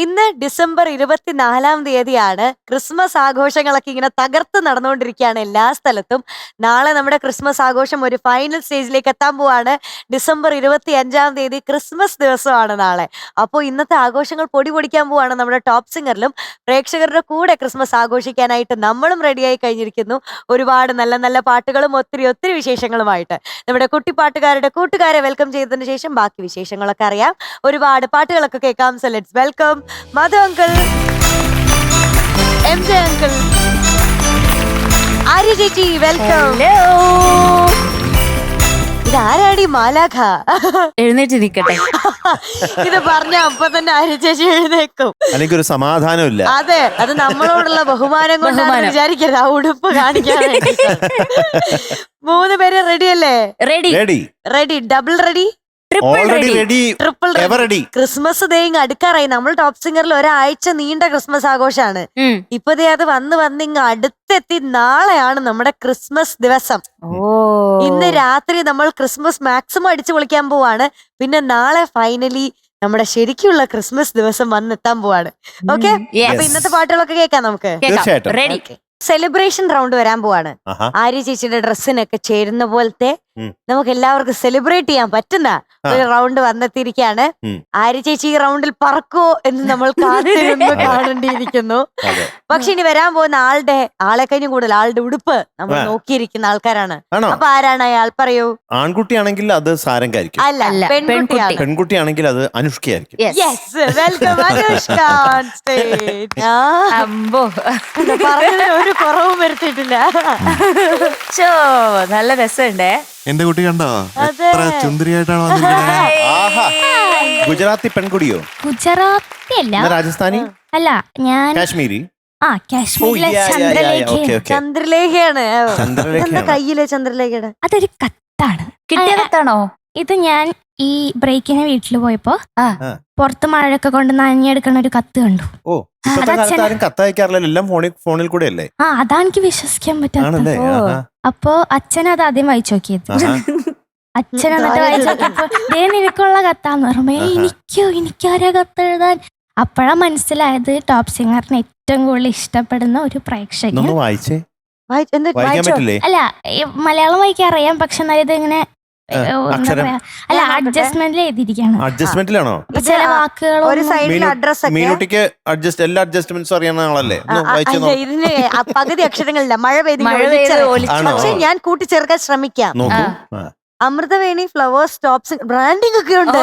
ഇന്ന് December 24 Christmas ആഘോഷങ്ങളൊക്കെ ഇങ്ങനെ തകർത്ത് നടന്നുകൊണ്ടിരിക്കുകയാണ് എല്ലാ സ്ഥലത്തും. നാളെ നമ്മുടെ ക്രിസ്മസ് ആഘോഷം ഒരു ഫൈനൽ സ്റ്റേജിലേക്ക് എത്താൻ പോവാണ്. ഡിസംബർ 25 ക്രിസ്മസ് ദിവസമാണ് നാളെ. അപ്പോൾ ഇന്നത്തെ ആഘോഷങ്ങൾ പൊടി പൊടിക്കാൻ പോവാണ്. നമ്മുടെ ടോപ്പ് സിംഗറിലും പ്രേക്ഷകരുടെ കൂടെ ക്രിസ്മസ് ആഘോഷിക്കാനായിട്ട് നമ്മളും റെഡിയായി കഴിഞ്ഞിരിക്കുന്നു. ഒരുപാട് നല്ല നല്ല പാട്ടുകളും ഒത്തിരി ഒത്തിരി വിശേഷങ്ങളുമായിട്ട് നമ്മുടെ കുട്ടിപ്പാട്ടുകാരുടെ കൂട്ടുകാരെ വെൽക്കം ചെയ്തതിന് ശേഷം ബാക്കി വിശേഷങ്ങളൊക്കെ അറിയാം. ഒരുപാട് പാട്ടുകളൊക്കെ കേൾക്കാം. So let's welcome Madhu uncle, M J uncle, Arya ചേച്ചി, വെൽക്കം. ഇതാരാടി മാലാഖ? എഴുന്നേറ്റ് നിൽക്കട്ടെ. ഇത് പറഞ്ഞ അപ്പൊ തന്നെ ആര്യ ചേച്ചി എഴുന്നേക്കും. അല്ലെങ്കിൽ ഒരു സമാധാനമില്ല. അതെ, അത് നമ്മളോടുള്ള ബഹുമാനം കൊണ്ടാണ് വിചാരിക്കരുത്. ആ ഉടുപ്പ് കാണിക്കാൻ വേണ്ടി. 3 പേര് റെഡി അല്ലേ? Ready, double ready, triple ready. Christmas day ഇങ്ങ് അടുക്കാറായി. നമ്മൾ ടോപ്പ് സിംഗറിൽ ഒരാഴ്ച നീണ്ട ക്രിസ്മസ് ആഘോഷാണ്. ഇപ്പതേ അത് വന്ന് ഇങ്ങ് അടുത്തെത്തി. നാളെയാണ് നമ്മുടെ ക്രിസ്മസ് ദിവസം. ഇന്ന് രാത്രി നമ്മൾ ക്രിസ്മസ് മാക്സിമം അടിച്ചു പൊളിക്കാൻ പോവാണ്. പിന്നെ നാളെ ഫൈനലി നമ്മുടെ ശരിക്കുള്ള ക്രിസ്മസ് ദിവസം വന്നെത്താൻ പോവാണ്. ഓക്കെ, അപ്പൊ ഇന്നത്തെ പാട്ടുകളൊക്കെ കേൾക്കാം നമുക്ക്. റെഡി. സെലിബ്രേഷൻ റൗണ്ട് വരാൻ പോവാണ്. ആര്യ ചേച്ചിയുടെ ഡ്രസ്സിനൊക്കെ ചേരുന്ന പോലത്തെ നമുക്ക് എല്ലാവർക്കും സെലിബ്രേറ്റ് ചെയ്യാൻ പറ്റുന്ന ഒരു റൗണ്ട് വന്നെത്തിയിരിക്കുകയാണ്. ആര്യ ചേച്ചി ഈ റൗണ്ടിൽ പറക്കോ എന്ന് നമ്മൾ കാത്തിരുന്ന് കാണേണ്ടിയിരിക്കുന്നു. പക്ഷെ ഇനി വരാൻ പോകുന്ന ആളെ കഴിഞ്ഞും കൂടുതൽ ആളുടെ ഉടുപ്പ് നമ്മൾ നോക്കിയിരിക്കുന്ന ആൾക്കാരാണ്. അപ്പൊ ആരാണ് അയാൾ? പറയൂ. ആൺകുട്ടിയാണെങ്കിൽ അത് സാരംഗായിരിക്കും. അല്ല, പെൺകുട്ടിയാണ്. പെൺകുട്ടിയാണെങ്കിൽ അത് അനുഷ്കയായിരിക്കും. Welcome Anushka on stage. പറഞ്ഞതിന് ഒരു കുറവും വരുത്തിയിട്ടില്ല. നല്ല രസമുണ്ടേ. എന്റെ കുട്ടി കണ്ടോ എത്ര ചുന്ദരിയായിട്ടാണ് വന്നിരിക്കുന്നത്. ഗുജറാത്തി പെൺകുടിയോ? ഗുജറാത്തി അല്ല, രാജസ്ഥാനി അല്ല, ഞാൻ കാശ്മീരി. കാശ്മീരിലെ ചന്ദ്രലേഖയാണ്. എന്താ കയ്യിലെ ചന്ദ്രലേഖയുടെ? അതൊരു കത്താണ്. കിട്ടിയ കത്താണോ ഇത്? ഞാൻ ഈ ബ്രേക്കിന് വീട്ടിൽ പോയപ്പോ പുറത്ത് മഴയൊക്കെ കൊണ്ട് നനഞ്ഞെടുക്കണ ഒരു കത്ത് കണ്ടു. കത്തയക്കാറില്ല, എല്ലാം ഫോണിൽ കൂടെ അല്ലേ? അതാ എനിക്ക് വിശ്വസിക്കാൻ പറ്റാത്ത. അപ്പൊ അച്ഛൻ അത് ആദ്യം വായിച്ചു നോക്കിയത്. അച്ഛൻ എന്നിട്ട് വായിച്ചു നോക്കിയപ്പോ ദേ നിനക്കുള്ള കത്താന്ന് പറയുമ്പോ എനിക്കാരാ കത്ത് എഴുതാൻ? അപ്പോഴാ മനസ്സിലായത് ടോപ്പ് സിംഗറിന് ഏറ്റവും കൂടുതൽ ഇഷ്ടപ്പെടുന്ന ഒരു പ്രേക്ഷകൻ. അല്ല, മലയാളം വായിക്കാൻ അറിയാം, പക്ഷെ എന്നാലും ഇത് ഇങ്ങനെ അല്ല അഡ്ജസ്റ്റ്മെന്റിൽ എഴുതിയിരിക്കുകയാണ്. അഡ്ജസ്റ്റ്മെന്റിലാണോ? ചില വാക്കുകൾ ഒരു സൈഡിൽ അഡ്രസ് മീനുട്ടിക്ക് എല്ലാ അഡ്ജസ്റ്റ്മെന്റ്സ് അറിയുന്ന ആളല്ലേ? ഇതിന് പകുതി അക്ഷരങ്ങളില്ല. മഴ പെയ്ത് പക്ഷെ ഞാൻ കൂട്ടിച്ചേർക്കാൻ ശ്രമിക്കാം. Amrithaveni flowers top singer branding ഒക്കെ ഉണ്ട്.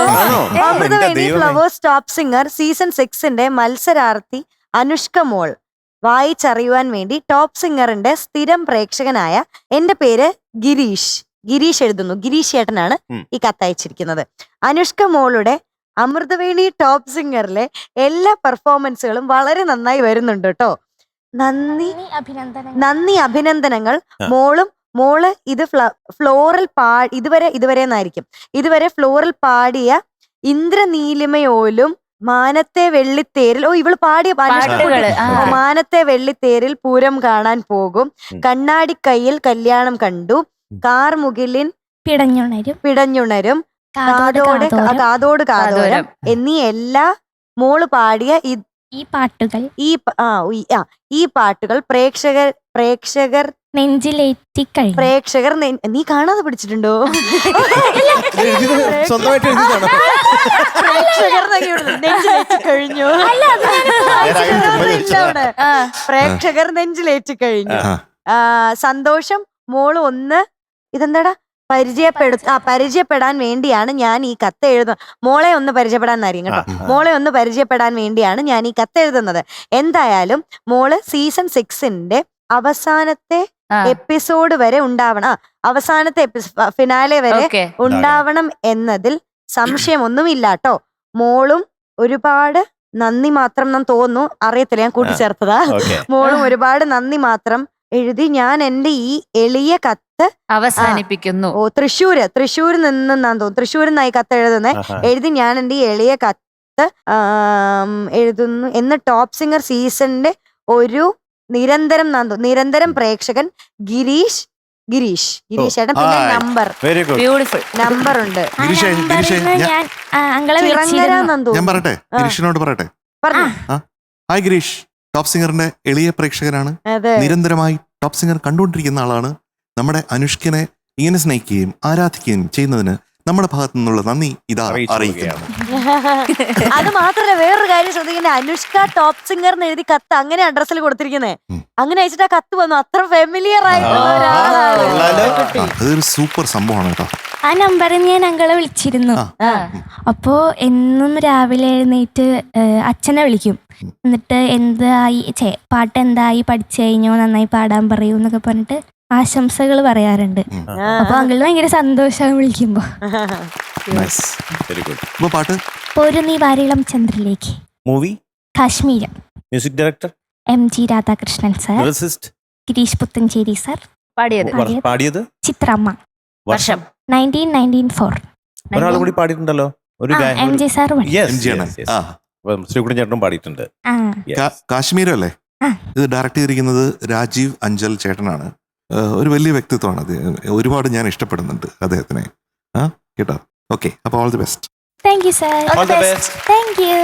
Amrithaveni flowers top singer season 6 മത്സരാർത്ഥി അനുഷ്ക മോൾ വായിച്ചറിയുവാൻ വേണ്ടി ടോപ്പ് സിംഗറിന്റെ സ്ഥിരം പ്രേക്ഷകനായ എന്റെ പേര് ഗിരീഷ് എഴുതുന്നു. ഗിരീഷ് ചേട്ടനാണ് ഈ കത്തയച്ചിരിക്കുന്നത്. അനുഷ്ക മോളുടെ അമൃതവേണി ടോപ്പ് സിംഗറിലെ എല്ലാ പെർഫോമൻസുകളും വളരെ നന്നായി വരുന്നുണ്ട് കേട്ടോ. നന്ദി, അഭിനന്ദനങ്ങൾ. മോള് ഇത് ഫ്ലോറൽ ഇതുവരെ എന്നായിരിക്കും. ഇതുവരെ ഫ്ലോറൽ പാടിയ ഇന്ദ്രനീലിമയോലും മാനത്തെ വെള്ളിത്തേരിൽ ഇവള് പാടിയ മാനത്തെ വെള്ളിത്തേരിൽ പൂരം കാണാൻ പോകും, കണ്ണാടിക്കൈയിൽ കല്യാണം കണ്ടു, കാർ മുകിലിൻ പിടഞ്ഞുണരും, കാതോട് കാതോരം എന്നീ എല്ലാ മോള് പാടിയ ഈ പാട്ടുകൾ പ്രേക്ഷകർ നെഞ്ചിലേറ്റി നീ കാണാതെ പിടിച്ചിട്ടുണ്ടോ? പ്രേക്ഷകർ നെഞ്ചിലേറ്റി കഴിഞ്ഞു. സന്തോഷം. മോള് ഇതെന്താടാ പരിചയപ്പെടാൻ വേണ്ടിയാണ് ഞാൻ ഈ കത്ത് എഴുതുന്നത്. മോളെ ഒന്ന് പരിചയപ്പെടാൻ അറിയും കേട്ടോ. മോളെ ഒന്ന് പരിചയപ്പെടാൻ വേണ്ടിയാണ് ഞാൻ ഈ കത്ത് എഴുതുന്നത്. എന്തായാലും മോള് സീസൺ 6 അവസാനത്തെ എപ്പിസോഡ് വരെ ഉണ്ടാവണം. അവസാനത്തെ ഫിനാലെ വരെ ഉണ്ടാവണം എന്നതിൽ സംശയമൊന്നുമില്ല കേട്ടോ. മോളും ഒരുപാട് നന്ദി മാത്രം ഞാൻ തോന്നുന്നു, അറിയത്തില്ല, ഞാൻ കൂട്ടിച്ചേർത്തതാ. മോളും ഒരുപാട് നന്ദി മാത്രം എഴുതി ഞാൻ എന്റെ ഈ എളിയ കത്ത് അവസാനിപ്പിക്കുന്നു. തൃശ്ശൂരിൽ നിന്നാന്ന് തോന്നുന്നു. തൃശ്ശൂരിൽ നിന്നായി കത്ത് എഴുതി ഞാൻ എന്റെ ഈ എളിയ കത്ത് എഴുതുന്നു എന്ന് ടോപ്പ് സിംഗർ സീസണിന്റെ ഒരു നിരന്തരം പ്രേക്ഷകൻ ഗിരീഷ് ചേട്ടൻ. പിന്നെ നമ്പർ ഉണ്ട്. ഞാൻ പറയട്ടെ, ഗിരീഷിനോട് പറയട്ടെ, പറഞ്ഞു. ഹായ് ഗിരീഷ്, ടോപ്പ് സിംഗറിന്റെ എളിയ പ്രേക്ഷകനാണ്. അതെ. നിരന്തരമായി ടോപ്പ് സിംഗർ കണ്ടുകൊണ്ടിരിക്കുന്ന ആളാണ്. നമ്മുടെ അനുഷ്കനെ ഇങ്ങനെ സ്നേഹിക്കുകയും ആരാധിക്കുകയും ചെയ്യുന്നതിന് നമ്മുടെ ഭാഗത്തു നിന്നുള്ള നന്ദി ഇതാ അറിയിക്കുകയാണ്. അത് മാത്രല്ല, വേറൊരു കാര്യം ശ്രദ്ധിക്കണ്ടേ, അനുഷ്ക ടോപ്പ് സിംഗർ എന്ന് എഴുതി കത്ത് അങ്ങനെ അഡ്രസ്സിൽ കൊടുത്തിരിക്കുന്നേ. അങ്ങനെ അയച്ചിട്ട് ആ കത്ത് വന്നു. അത്ര ഫെമിലിയർ ആയിട്ടുള്ള ഒരാളാണ്. അതൊരു സൂപ്പർ സംഭവമാണ് കേട്ടോ. ആ നമ്പറിൽ ഞാൻ അങ്കളെ വിളിച്ചിരുന്നു. അപ്പോ എന്നും രാവിലെ എഴുന്നേറ്റ് അച്ഛനെ വിളിക്കും. എന്നിട്ട് എന്തായി പാട്ട് എന്തായി, പഠിച്ചു കഴിഞ്ഞോ, നന്നായി പാടാൻ പറയൂ എന്നൊക്കെ പറഞ്ഞിട്ട് ആശംസകൾ പറയാറുണ്ട്. അപ്പൊ അങ്കിളിന് ഭയങ്കര സന്തോഷമാണ് വിളിക്കുമ്പോ. പാട്ട് ഒരു നീ വാരിളം Chandralekha, movie, Kashmeeram, music director MG Radhakrishnan sir, Gireesh Puthenchery sir. പാടിയത് ചിത്രമ്മ. വർഷം 1994. ഒരാൾ കൂടി പാടിയിട്ടുണ്ടല്ലോ, ഒരു MG സാർ. ശ്രീകുട്ടൻ ചേട്ടനും പാടിയിട്ടുണ്ട്. കാശ്മീരം അല്ലേ? ഇത് ഡയറക്ട് ചെയ്തിരിക്കുന്നത് രാജീവ് അഞ്ചൽ ചേട്ടനാണ്. ഒരു വലിയ വ്യക്തിത്വമാണ് അത്. ഒരുപാട് ഞാൻ ഇഷ്ടപ്പെടുന്നുണ്ട് അദ്ദേഹത്തിനെ. കേട്ടോ? ഓക്കെ, അപ്പോൾ all the best. Thank you sir. Thank you.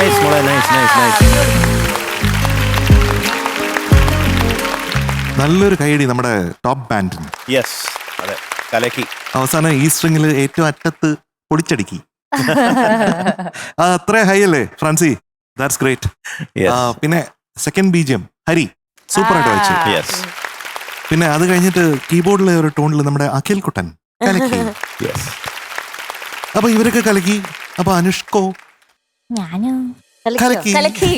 Nice മോളെ, നൈസ് നൈസ് നൈസ്. നല്ലൊരു കൈയടി നമ്മുടെ ടോപ്പ് ബാൻഡിന്. യെസ്, അതെ, കലക്കി. അവസാനം ഈ സ്ട്രിങ്ങിൽ ഏറ്റവും അറ്റത്ത് പൊടിച്ചടുക്കി. അത്ര ഹൈ അല്ലേ ഫ്രാൻസി? That's great. പിന്നെ സെക്കൻഡ് ബീജിയം ഹരി സൂപ്പർ ആയിട്ട് വായിച്ചു. യെസ്, പിന്നെ അത് കഴിഞ്ഞിട്ട് കീബോർഡിലെ ഒരു ടോണിൽ നമ്മുടെ അഖിൽ കുട്ടൻ കലക്കി. യെസ്. അപ്പൊ ഇവരൊക്കെ കലക്കി. അപ്പൊ അനുഷ്കോ ഞാനും കലക്കി. കലക്കി.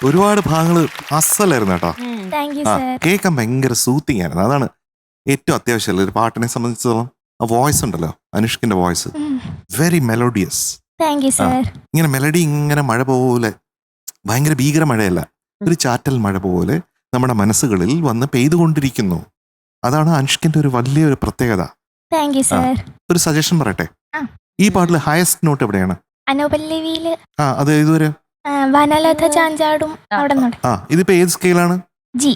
ഒരുപാട് ഭാഗങ്ങള് അസലായിരുന്നു കേട്ടോ. താങ്ക് യു ആ സർ. കേൾക്കാൻ ഭയങ്കര സൂത്തിങ് ആയിരുന്നു. അതാണ് ഏറ്റവും അത്യാവശ്യമല്ല ഒരു പാട്ടിനെ സംബന്ധിച്ചിടത്തോളം. ആ വോയിസ് ഉണ്ടല്ലോ, അനുഷ്കിന്റെ voice very melodious. Thank you sir. ഇങ്ങനെ മെലഡി ഇങ്ങനെ മഴ പോലെ, ഭയങ്കര ഭീകര മഴയല്ല, ഒരു ചാറ്റൽ മഴ പോലെ നമ്മുടെ മനസ്സുകളിൽ വന്ന് പെയ്തുകൊണ്ടിരിക്കുന്നു. അതാണ് അനുഷ്കിന്റെ ഒരു വലിയൊരു പ്രത്യേകത. Thank you sir. ഒരു സജഷൻ പറയട്ടെ, ആ. ഈ പാട്ടിൽ ഹയസ്റ്റ് നോട്ട് എവിടെയാണ്? അനുപല്ലവിയില് അത് ഇതുവരെ വനലത ചാഞ്ചാടും അവിടെ നിന്നോടെ. ഇതിപ്പോ ഏത് സ്കെയിലാണ്? ജി.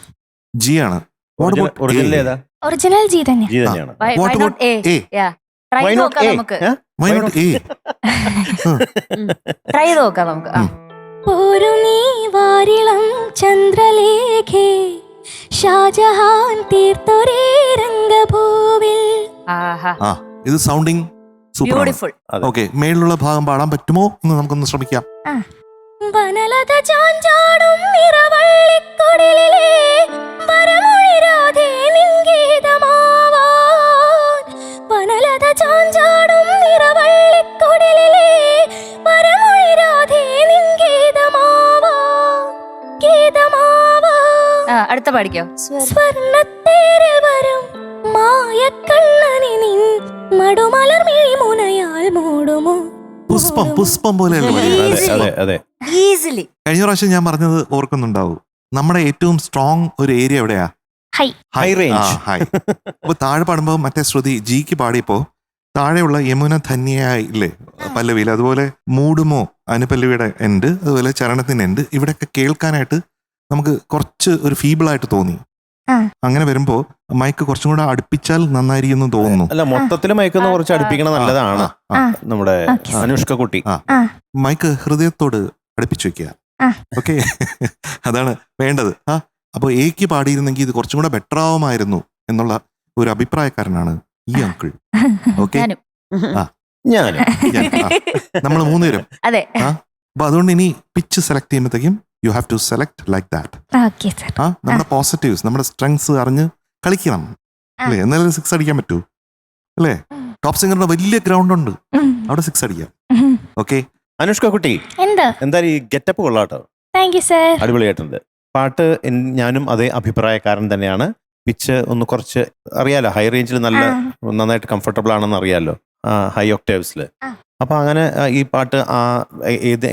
ജി ആണ്. ഒറിജിനൽ ഏതാ? ഒറിജിനൽ ജി തന്നെ. ജി തന്നെയാണ്. Why What not about A? A? Yeah. Try Why ചെയ്ത് not നോക്കാം A? നമുക്ക്. Huh? Why not A? Try ചെയ്ത് നോക്കാം നമുക്ക്. ഒരു നീ വാരിളം ചന്ദ്രലേഖേ ഷാജഹാൻ തീർത്തൊരേ രംഗഭൂവിൽ. ആഹാ. ആ ഇത് സൗണ്ടിങ് സൂപ്പർ. ബ്യൂട്ടിഫുൾ. ഓക്കെ, മേളിലുള്ള ഭാഗം പാടാൻ പറ്റുമോ എന്ന് നമുക്കൊന്ന് ശ്രമിക്കാം. വനലത ചാഞ്ചാടും നിറവള്ളിക്കുടലിലെ വരമൊഴിരാധേ നിൻഗീതമാവാൻ. വനലത ചാഞ്ചാടും നിറവള്ളിക്കുടലിലെ വരമൊഴിരാധേ നിൻഗീതമാവാൻ. ഗീതമാവാൻ. അടുത്ത പാടിക്കോ. സ്വർണ്ണത്തേരിൽ വരും മായക്കണ്ണനി നിൻ മടുമലർമിഴി മുനയാൽ മൂടുമോ. പുഷ്പം പുഷ്പം പോലെയല്ലേ പാടിയത്? അതെ, അതെ, അതെ. ഈസിലി. കഴിഞ്ഞ പ്രാവശ്യം ഞാൻ പറഞ്ഞത് ഓർക്കുന്നുണ്ടാവും. നമ്മുടെ ഏറ്റവും സ്ട്രോങ് ഒരു ഏരിയ എവിടെയാ? ഹൈ. High range. ഹൈ. അപ്പൊ താഴെ പാടുമ്പോ മറ്റേ ശ്രുതി ജിക്ക് പാടിയപ്പോ താഴെയുള്ള യമുന ധന്യയായി ഇല്ലേ പല്ലവിയിൽ, അതുപോലെ മൂടുമോ അനുപല്ലവിയുടെ എൻഡ്, അതുപോലെ ചരണത്തിന്റെ എൻഡ്, ഇവിടെയൊക്കെ കേൾക്കാനായിട്ട് നമുക്ക് കുറച്ച് ഒരു ഫീബിളായിട്ട് തോന്നി. അങ്ങനെ വരുമ്പോ മൈക്ക് കുറച്ചും കൂടെ അടുപ്പിച്ചാൽ നന്നായിരിക്കും തോന്നുന്നു. അല്ല, മൊത്തത്തില് മയക്കുന്ന കുറച്ച് അടുപ്പിക്കണം, നല്ലതാണ്. നമ്മുടെ അനുഷ്ക കുട്ടി മൈക്ക് ഹൃദയത്തോട് അടുപ്പിച്ചു വെക്കുക. ഓക്കെ, അതാണ് വേണ്ടത്. അപ്പൊ എക്ക് പാടിയിരുന്നെങ്കിൽ ഇത് കുറച്ചും കൂടെ ബെറ്റർ ആവുമായിരുന്നു എന്നുള്ള ഒരു അഭിപ്രായക്കാരനാണ് ഈ അങ്കിൾ. ഓക്കെ, ഞാൻ നമ്മൾ മൂന്നുപേരും. അതെ. അപ്പൊ അതുകൊണ്ട് ഇനി പിച്ച് സെലക്ട് ചെയ്യുമ്പോഴത്തേക്കും you have to select like that. Okay sir. നമ്മുടെ പോസിറ്റീവ്സ്, നമ്മുടെ സ്ട്രെങ്സ് അറിഞ്ഞ് കളിക്കണം അല്ലേ? എന്നാലും 6 അടിക്കാൻ പറ്റൂ അല്ലേ? ടോപ്പ് സിംഗറിന്റെ വലിയ ഗ്രൗണ്ട് ഉണ്ട്, അവിടെ 6 അടിക്കാം. ഓക്കെ, അനുഷ്ക കുട്ടി എന്തായാലും ഈ ഗെറ്റപ്പ് കൊള്ളാട്ടോ. Thank you sir. അടിപൊളിയായിട്ടുണ്ട് പാട്ട്. ഞാനും അതേ അഭിപ്രായക്കാരൻ തന്നെയാണ്. പിച്ച് ഒന്ന് കുറച്ച് അറിയാലോ, ഹൈ റേഞ്ചിൽ നന്നായിട്ട് കംഫർട്ടബിൾ ആണെന്ന് അറിയാലോ, ഹൈ ഒക്ടേവ്സിൽ. അപ്പൊ അങ്ങനെ ഈ പാട്ട്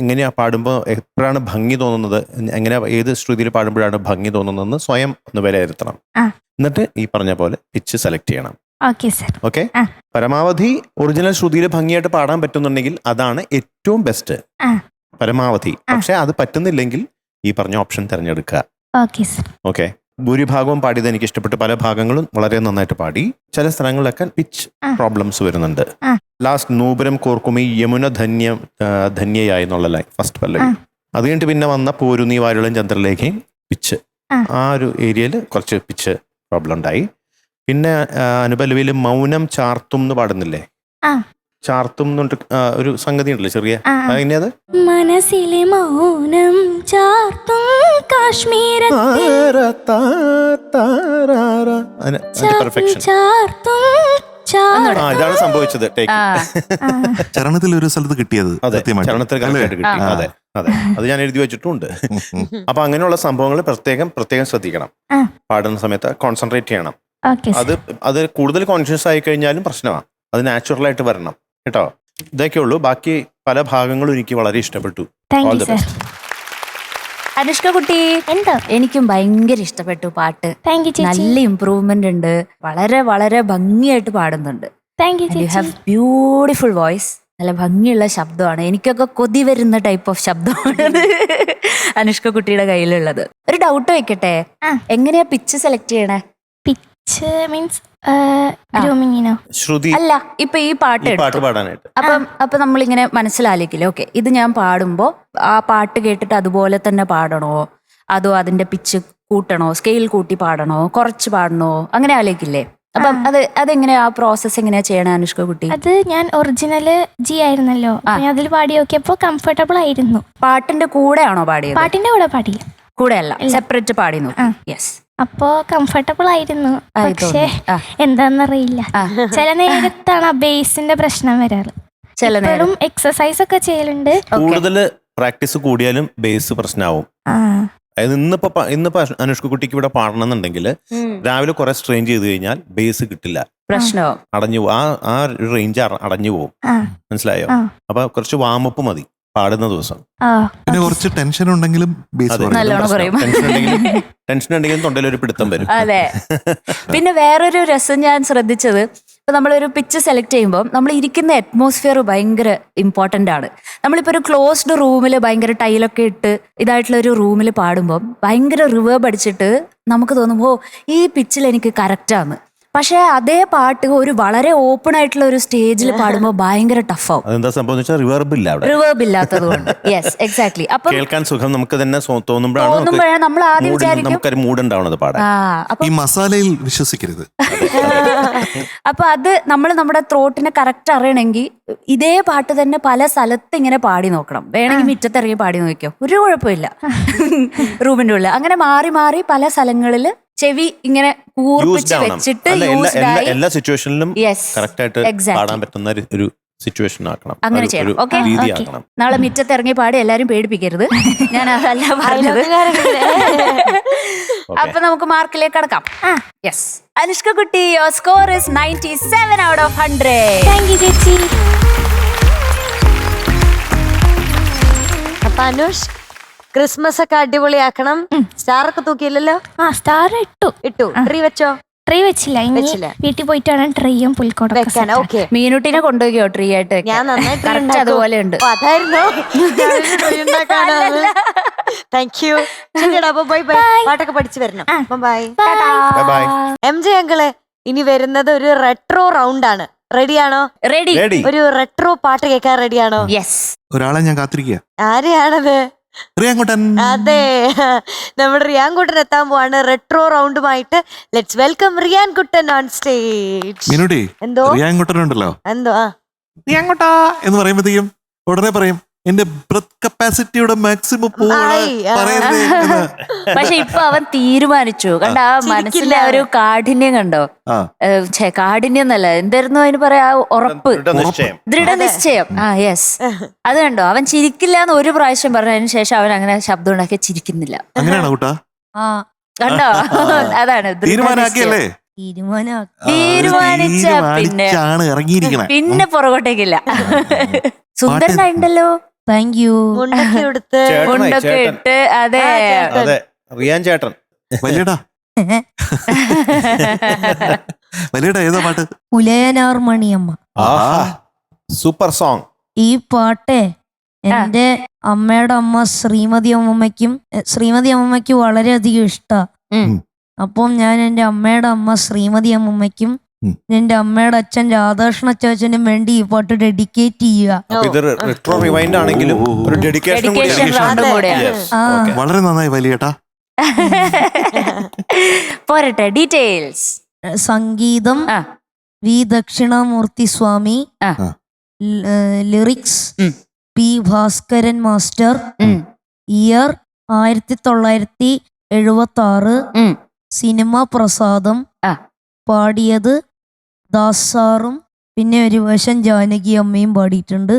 എങ്ങനെയാ പാടുമ്പോൾ എപ്പോഴാണ് ഭംഗി തോന്നുന്നത്, എങ്ങനെയാ ഏത് ശ്രുതിയിൽ പാടുമ്പോഴാണ് ഭംഗി തോന്നുന്നതെന്ന് സ്വയം ഒന്ന് വിലയിരുത്തണം. എന്നിട്ട് ഈ പറഞ്ഞ പോലെ പിച്ച് സെലക്ട് ചെയ്യണം. ഓക്കെ, പരമാവധി ഒറിജിനൽ ശ്രുതിയിൽ ഭംഗിയായിട്ട് പാടാൻ പറ്റുന്നുണ്ടെങ്കിൽ അതാണ് ഏറ്റവും ബെസ്റ്റ്, പരമാവധി. പക്ഷെ അത് പറ്റുന്നില്ലെങ്കിൽ ഈ പറഞ്ഞ ഓപ്ഷൻ തിരഞ്ഞെടുക്കുക. ഓക്കെ, ഭൂരിഭാഗവും പാടിയത് എനിക്ക് ഇഷ്ടപ്പെട്ടു. പല ഭാഗങ്ങളും വളരെ നന്നായിട്ട് പാടി. ചില സ്ഥലങ്ങളിലൊക്കെ പിച്ച് പ്രോബ്ലംസ് വരുന്നുണ്ട്. ലാസ്റ്റ് നൂപുരം കോർക്കുമി യമുന ധന്യയായി എന്നുള്ള ലൈൻ ഫസ്റ്റ് പല്ലവി. അത് കഴിഞ്ഞിട്ട് പിന്നെ വന്ന പോരുന്നീ വാരുളം ചന്ദ്രലേഖയും പിച്ച്, ആ ഒരു ഏരിയയിൽ കുറച്ച് പിച്ച് പ്രോബ്ലം ഉണ്ടായി. പിന്നെ അനുപല്ലവിയിൽ മൗനം ചാർത്തും എന്ന് പാടുന്നില്ലേ, ചാർത്തും ഒരു സംഗതി ഉണ്ടല്ലോ ചെറിയ, അത് മനസ്സിലെ മൗനം ചാർത്തും കാശ്മീര പെർഫെക്ഷൻ. ഇതാണ് സംഭവിച്ചത്. ചരണത്തിൽ ഒരു സ്ഥലത്ത് കിട്ടിയത്. അതെ, ചരണത്തിൽ കിട്ടി. അതെ അതെ, അത് ഞാൻ എഴുതി വെച്ചിട്ടുണ്ട്. അപ്പൊ അങ്ങനെയുള്ള സംഭവങ്ങൾ പ്രത്യേകം ശ്രദ്ധിക്കണം. പാടുന്ന സമയത്ത് കോൺസെൻട്രേറ്റ് ചെയ്യണം. അത് കൂടുതൽ കോൺഷ്യസ് ആയി കഴിഞ്ഞാലും പ്രശ്നമാണ്. അത് നാച്ചുറൽ ആയിട്ട് വരണം കേട്ടോ. ഇതൊക്കെ ഉള്ളൂ. ബാക്കി പല ഭാഗങ്ങളും എനിക്ക് വളരെ ഇഷ്ടപ്പെട്ടു. All the best. അനുഷ്ക കുട്ടി, എനിക്കും ഭയങ്കര ഇഷ്ടപ്പെട്ടു പാട്ട്. നല്ല ഇംപ്രൂവ്മെന്റ് ഉണ്ട്. വളരെ വളരെ ഭംഗിയായിട്ട് പാടുന്നുണ്ട്. You have beautiful voice. നല്ല ഭംഗിയുള്ള ശബ്ദമാണ്. എനിക്കൊക്കെ കൊതി വരുന്ന ടൈപ്പ് ഓഫ് ശബ്ദമാണ് അനുഷ്ക കുട്ടിയുടെ കയ്യിലുള്ളത്. ഒരു ഡൗട്ട് വെക്കട്ടെ, എങ്ങനെയാ പിച്ച് സെലക്ട് ചെയ്യണേ? പിച്ച് മീൻസ് ഗ്രൂമിങ്ങിനോ? ശ്രുതി അല്ല, ഇപ്പൊ ഈ പാട്ട് ഈ പാട്ട് എടുത്തു. പാടാനായിട്ട് അപ്പൊ നമ്മളിങ്ങനെ മനസ്സിലാക്കില്ലേ, ഓക്കെ ഇത് ഞാൻ പാടുമ്പോ ആ പാട്ട് കേട്ടിട്ട് അതുപോലെ തന്നെ പാടണോ, അതോ അതിന്റെ പിച്ച് കൂട്ടണോ, സ്കെയിൽ കൂട്ടി പാടണോ, കുറച്ച് പാടണോ, അങ്ങനെ ആലോചിക്കില്ലേ? അപ്പം അതെങ്ങനെയാ, ആ പ്രോസസ് എങ്ങനെയാ ചെയ്യണേ അനുഷ്ക കുട്ടി? അത് ഞാൻ ഒറിജിനല് ജി ആയിരുന്നല്ലോ, ഞാൻ അതിൽ പാടി നോക്കിയപ്പോ കംഫർട്ടബിൾ ആയിരുന്നു. പാട്ടിന്റെ കൂടെ ആണോ പാടിയത്? പാട്ടിന്റെ കൂടെ പാടില്ല, കൂടെ അല്ല, സെപ്പറേറ്റ് പാടി നോക്കി. യെസ്, അപ്പോ കംഫർട്ടബിൾ ആയിരുന്നു. പക്ഷേ എന്താന്നറിയില്ല, ചില നേരത്താണ് ആ ബേസിന്റെ പ്രശ്നം വരാറ്. ചില നേരം എക്സസൈസ് ഒക്കെ ചെയ്യലുണ്ട്. കൂടുതൽ പ്രാക്ടീസ് കൂടിയാലും ബേസ് പ്രശ്നമാവും. അതായത് ഇന്നിപ്പോ അനുഷ്ക കുട്ടിക്ക് ഇവിടെ പാടണമെന്നുണ്ടെങ്കിൽ രാവിലെ കുറെ സ്ട്രെയിൻ ചെയ്ത് കഴിഞ്ഞാൽ ബേസ് കിട്ടില്ല, പ്രശ്നമോ അടഞ്ഞു പോകും. ആ റേഞ്ച് അടഞ്ഞു പോകും. മനസ്സിലായോ? അപ്പൊ കുറച്ച് വാമപ്പ് മതി പാടുന്ന ദിവസം. പിന്നെ കുറച്ച് ടെൻഷൻ ഉണ്ടെങ്കിലും ബേസ് നല്ലോണം പറയും. ടെൻഷൻ ഉണ്ടെങ്കിലും തൊണ്ടയിൽ ഒരു പിടുത്തം വരും. അതെ. പിന്നെ വേറൊരു രസം ഞാൻ ശ്രദ്ധിച്ചത്, ഇപ്പൊ നമ്മളൊരു പിച്ച് സെലക്ട് ചെയ്യുമ്പോൾ നമ്മൾ ഇരിക്കുന്ന അറ്റ്മോസ്ഫിയർ ഭയങ്കര ഇമ്പോർട്ടന്റ് ആണ്. നമ്മളിപ്പോ ഒരു ക്ലോസ്ഡ് റൂമിൽ ഭയങ്കര ടൈലൊക്കെ ഇട്ട് ഇതായിട്ടുള്ള ഒരു റൂമിൽ പാടുമ്പോൾ ഭയങ്കര റിവേർബ് അടിച്ചിട്ട് നമുക്ക് തോന്നും ഓ ഈ പിച്ചിൽ എനിക്ക് കറക്റ്റാന്ന്. പക്ഷെ അതേ പാട്ട് ഒരു വളരെ ഓപ്പൺ ആയിട്ടുള്ള ഒരു സ്റ്റേജിൽ പാടുമ്പോൾ ഭയങ്കര ടഫാവും. അതെന്താ സംഭവം വെച്ചാൽ റിവേർബ് ഇല്ല അവിടെ, റിവേർബ് ഇല്ലാത്തത് കൊണ്ട്. Yes, exactly. അപ്പൊ കേൾക്കാൻ സുഖം നമുക്ക് തന്നെ തോന്നുമ്പോഴാണ് നമ്മൾ ആദ്യം വിചാരിക്കും നമുക്കൊരു മൂഡ് ഉണ്ടാവണത് പാടാൻ. ഈ മസാലയിൽ വിശ്വസിക്കരുത്. അപ്പൊ അത് നമ്മുടെ ത്രോട്ടിനെ കറക്റ്റ് അറിയണമെങ്കിൽ ഇതേ പാട്ട് തന്നെ പല സ്ഥലത്ത് ഇങ്ങനെ പാടി നോക്കണം. വേണമെങ്കിൽ മുറ്റത്തിറങ്ങി പാടി നോക്കിയോ, ഒരു കുഴപ്പമില്ല. റൂമിന്റെ ഉള്ളിൽ അങ്ങനെ മാറി മാറി പല സ്ഥലങ്ങളില് ചെവി ഇങ്ങനെ കൂർപ്പിച്ച് വെച്ചിട്ട് എല്ലാ സിറ്റുവേഷനിലും കറക്റ്റ് ആയിട്ട് പാടാൻ പറ്റുന്ന ഒരു സിറ്റുവേഷൻ ആക്കണം. അങ്ങനെ ചെയ്യണം. ഓക്കെ, രീതി ആക്കണം. നാളെ മുറ്റത്ത് ഇറങ്ങി പാടി എല്ലാരും പേടിപ്പിക്കരുത്. ഞാൻ അതല്ല പറഞ്ഞത്. അപ്പൊ നമുക്ക് മാർക്കിലേക്ക് കടക്കാം. യെസ്, അനുഷ്ക കുട്ടി, your score is 97 out of 100. Thank you ചേച്ചി. അപ്പൊ അനുഷ് ക്രിസ്മസ് ഒക്കെ അടിപൊളിയാക്കണം. സ്റ്റാർ ഒക്കെ തൂക്കിയില്ലല്ലോ? സ്റ്റാർ ഇട്ടു. ട്രീ വെച്ചോ? ട്രീ വെച്ചില്ല, വീട്ടിൽ പോയിട്ട് വേണം ട്രീയും പുൽക്കോടും വെക്കാൻ. ഓക്കെ, മീനുട്ടിനെ കൊണ്ടുപോയോ ട്രീ ആയിട്ട്? ഞാൻ നന്നായിട്ട് അതുപോലെ ഉണ്ട്. അതായിരുന്നു. Thank you. ശരിയടാ, അപ്പൊ ബൈ ബൈ. പാട്ടൊക്കെ പഠിച്ചു വരണം. ബൈ. MJ അങ്കിള്, ഇനി വരുന്നത് ഒരു റെട്രോ റൗണ്ട് ആണ്. റെഡിയാണോ? റെഡി. ഒരു റെട്രോ പാട്ട് കേൾക്കാൻ റെഡിയാണോ? യെസ്. ഒരാളെ ഞാൻ കാത്തിരിക്കുക. ആരെയാണത്? റിയാൻകുട്ടൻ. അതെ, നമ്മുടെ റിയാൻകുട്ടൻ എത്താൻ പോവാണ് റെട്രോ റൗണ്ടുമായിട്ട്. ലെറ്റ്സ് വെൽക്കം റിയാൻകുട്ടൻ ഓൺ സ്റ്റേജ്. മിനുടി, എന്തോ റിയാൻകുട്ടൻ ഉണ്ടല്ലോ, എന്തോ റിയാൻകുട്ടാ എന്ന് പറയുമ്പോഴത്തേക്കും ഉടനെ പറയും എന്റെ ബ്രെത്ത് കപ്പാസിറ്റിയുടെ മാക്സിമം പറയുന്നേ. പക്ഷെ ഇപ്പൊ അവൻ തീരുമാനിച്ചു. കണ്ട ആ മനസ്സിലെ ആ ഒരു കാഠിന്യം കണ്ടോ? കാഠിന്യം എന്നല്ല, എന്തായിരുന്നു അതിന് പറയാ, ഉറപ്പ്, ദൃഢനിശ്ചയം. യെസ്, അത് കണ്ടോ? അവൻ ചിരിക്കില്ല എന്ന് ഒരു പ്രാവശ്യം പറഞ്ഞതിന് ശേഷം അവൻ അങ്ങനെ ശബ്ദം ഉണ്ടാക്കി ചിരിക്കുന്നില്ല. അങ്ങനെയാണോ കൂട്ടാ? കണ്ടോ? അതാണ് തീരുമാനാക്കിയല്ലേ? തീരുമാനിച്ച പിന്നെ പുറകോട്ടേക്കില്ല. സുന്ദരനായിട്ടുണ്ടല്ലോ. Thank you. മുണ്ടൊക്കെ ഇട്ട്. അതെ, റിയാൻ ചേട്ടൻ. വലിയടാ ഏതാ പാട്ട്? പുലയനാർ മണിയമ്മ. Super song. ഈ പാട്ട് എന്റെ അമ്മയുടെ അമ്മ ശ്രീമതി അമ്മമ്മയ്ക്ക് വളരെയധികം ഇഷ്ടാ. അപ്പം ഞാൻ എന്റെ അമ്മയുടെ അമ്മ ശ്രീമതി അമ്മമ്മയ്ക്കും എന്റെ അമ്മയുടെ അച്ഛൻ രാധാകൃഷ്ണ ചേച്ചനും വേണ്ടി ഈ പാട്ട് ഡെഡിക്കേറ്റ് ചെയ്യുക. വളരെ നന്നായി വലിയേട്ടാ. പോരട്ടെ, ഡീറ്റെയിൽസ്. സംഗീതം V Dakshinamoorthy Swami, lyrics P Bhaskaran master, year 1976, സിനിമ പ്രസാദം, പാടിയത് ദാസ് സാറും പിന്നെ ഒരു വശം ജാനകി അമ്മയും പാടിയിട്ടുണ്ട്.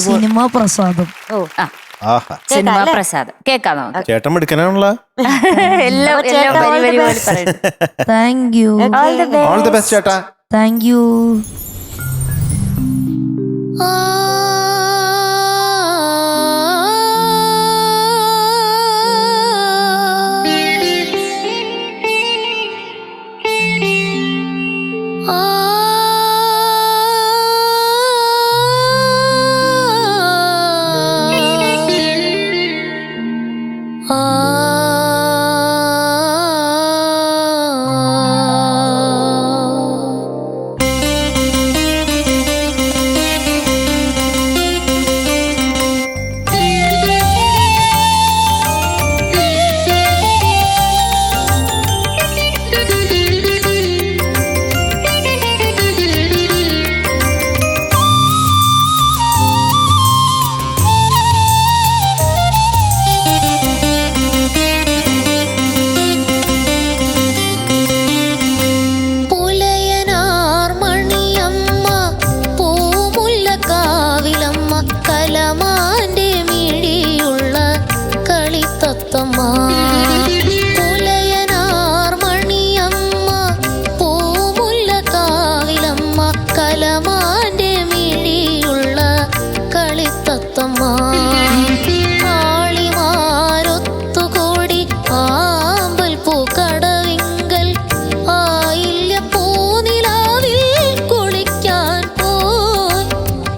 സിനിമ പ്രസാദം. സിനിമ പ്രസാദം കേൾക്കാം. ചേട്ടൻ മിടുക്കനാണല്ലോ. Thank you. All the best ചേട്ടാ. Thank you. കലമാന്റെ മിഴിയുള്ള കളിത്തത്തമ്മ ആളിമാരൊത്തുകൂടി ആമ്പൽ പൂക്കടവിങ്കൽ ആയില്യ പൂനിലാവിൽ കുളിക്കാൻ പോയി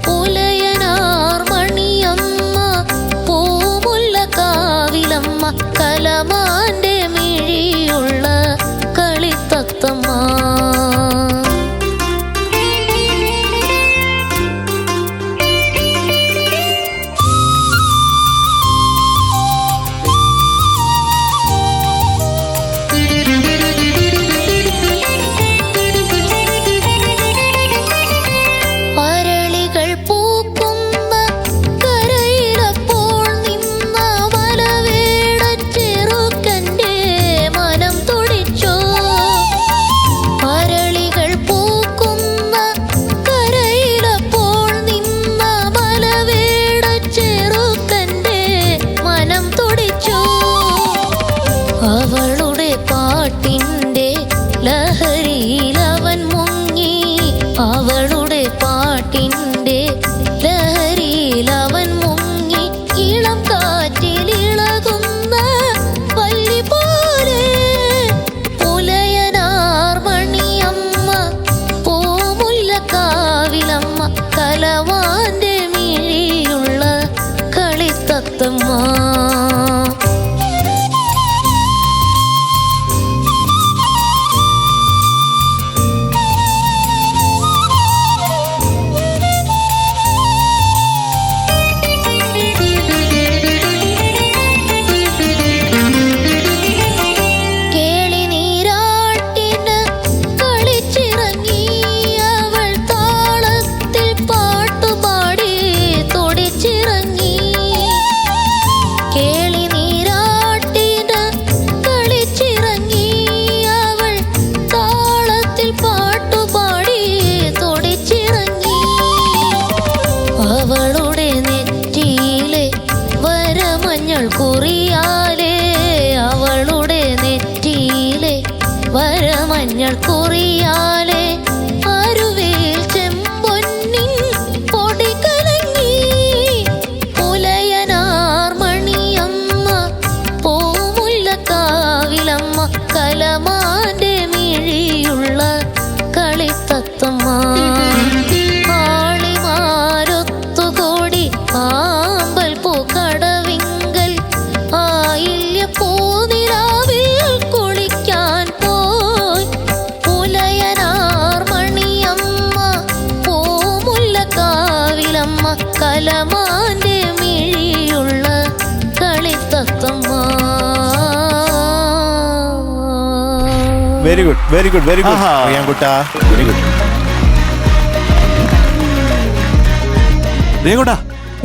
പുലയനാർ മണിയമ്മ പൂമുല്ല കാവിലമ്മ കലമാന്റെ മിഴിയുള്ള കളിത്തത്തമ്മ. അരളികൾ പൂക്കുന്ന കരയിലപ്പോൾ നിന്ന വലവേടച്ചെറുക്കൻ്റെ മനം തുടിച്ചോ. അരളികൾ പൂക്കുന്ന കരയിലപ്പോൾ നിന്ന വലവേടച്ചെറുക്കൻ്റെ മനം തുടിച്ചോ. അവളുടെ പാട്ടിൻ്റെ ലഹരിയിലവൻ മുങ്ങി അവളുടെ പാട്ടിൻ്റെ ലഹരിയിലവൻ മുങ്ങി ഇളം കാറ്റിലിളകുന്ന വല്ലി പോലെ പുലയനാർ മണിയമ്മ പൂമുല്ല കാവിലമ്മ കലവാന്റെ മിഴിയുള്ള കളിത്തത്തമ്മ. കേളിനീരാട്ടിന് കളിച്ചിറങ്ങി അവൾ താളത്തിൽ പാട്ടുപാടി തുടിച്ചിറങ്ങി. കേളിനീരാട്ടിന് കളിച്ചിറങ്ങി അവൾ താളത്തിൽ പാട്ടുപാടി തുടിച്ചിറങ്ങി. അവളുടെ നെറ്റിയിലെ വരമഞ്ഞൾ കുറിയാലേ അവളുടെ നെറ്റിയിലെ വരമഞ്ഞൾ കുറിയാലേ അരുവേൽ ചെമ്പൊന്നിൻ പൊടി കലങ്ങി പുലയനാർ മണിയമ്മ പൂമുല്ല കാവിലമ്മ കലമാന്റെ മിഴിയുള്ള കളിത്തത്തമ്മ ആളിമാരൊത്തുകൂടി ആമ്പൽ പൂക്കടവിങ്കൽ ആയില്യ പൂനിലാവിൽ കുളിക്കാൻ പോയി പുലയനാർ മണിയമ്മ പൂമുല്ല കാവിലമ്മ കലമാന്റെ മിഴിയുള്ള കളിത്തത്തമ്മ. Very good very good very good ആഹാ. റിയാൻകുട്ടാ, വെരി ഗുഡ്. രേഖോട്ടാ,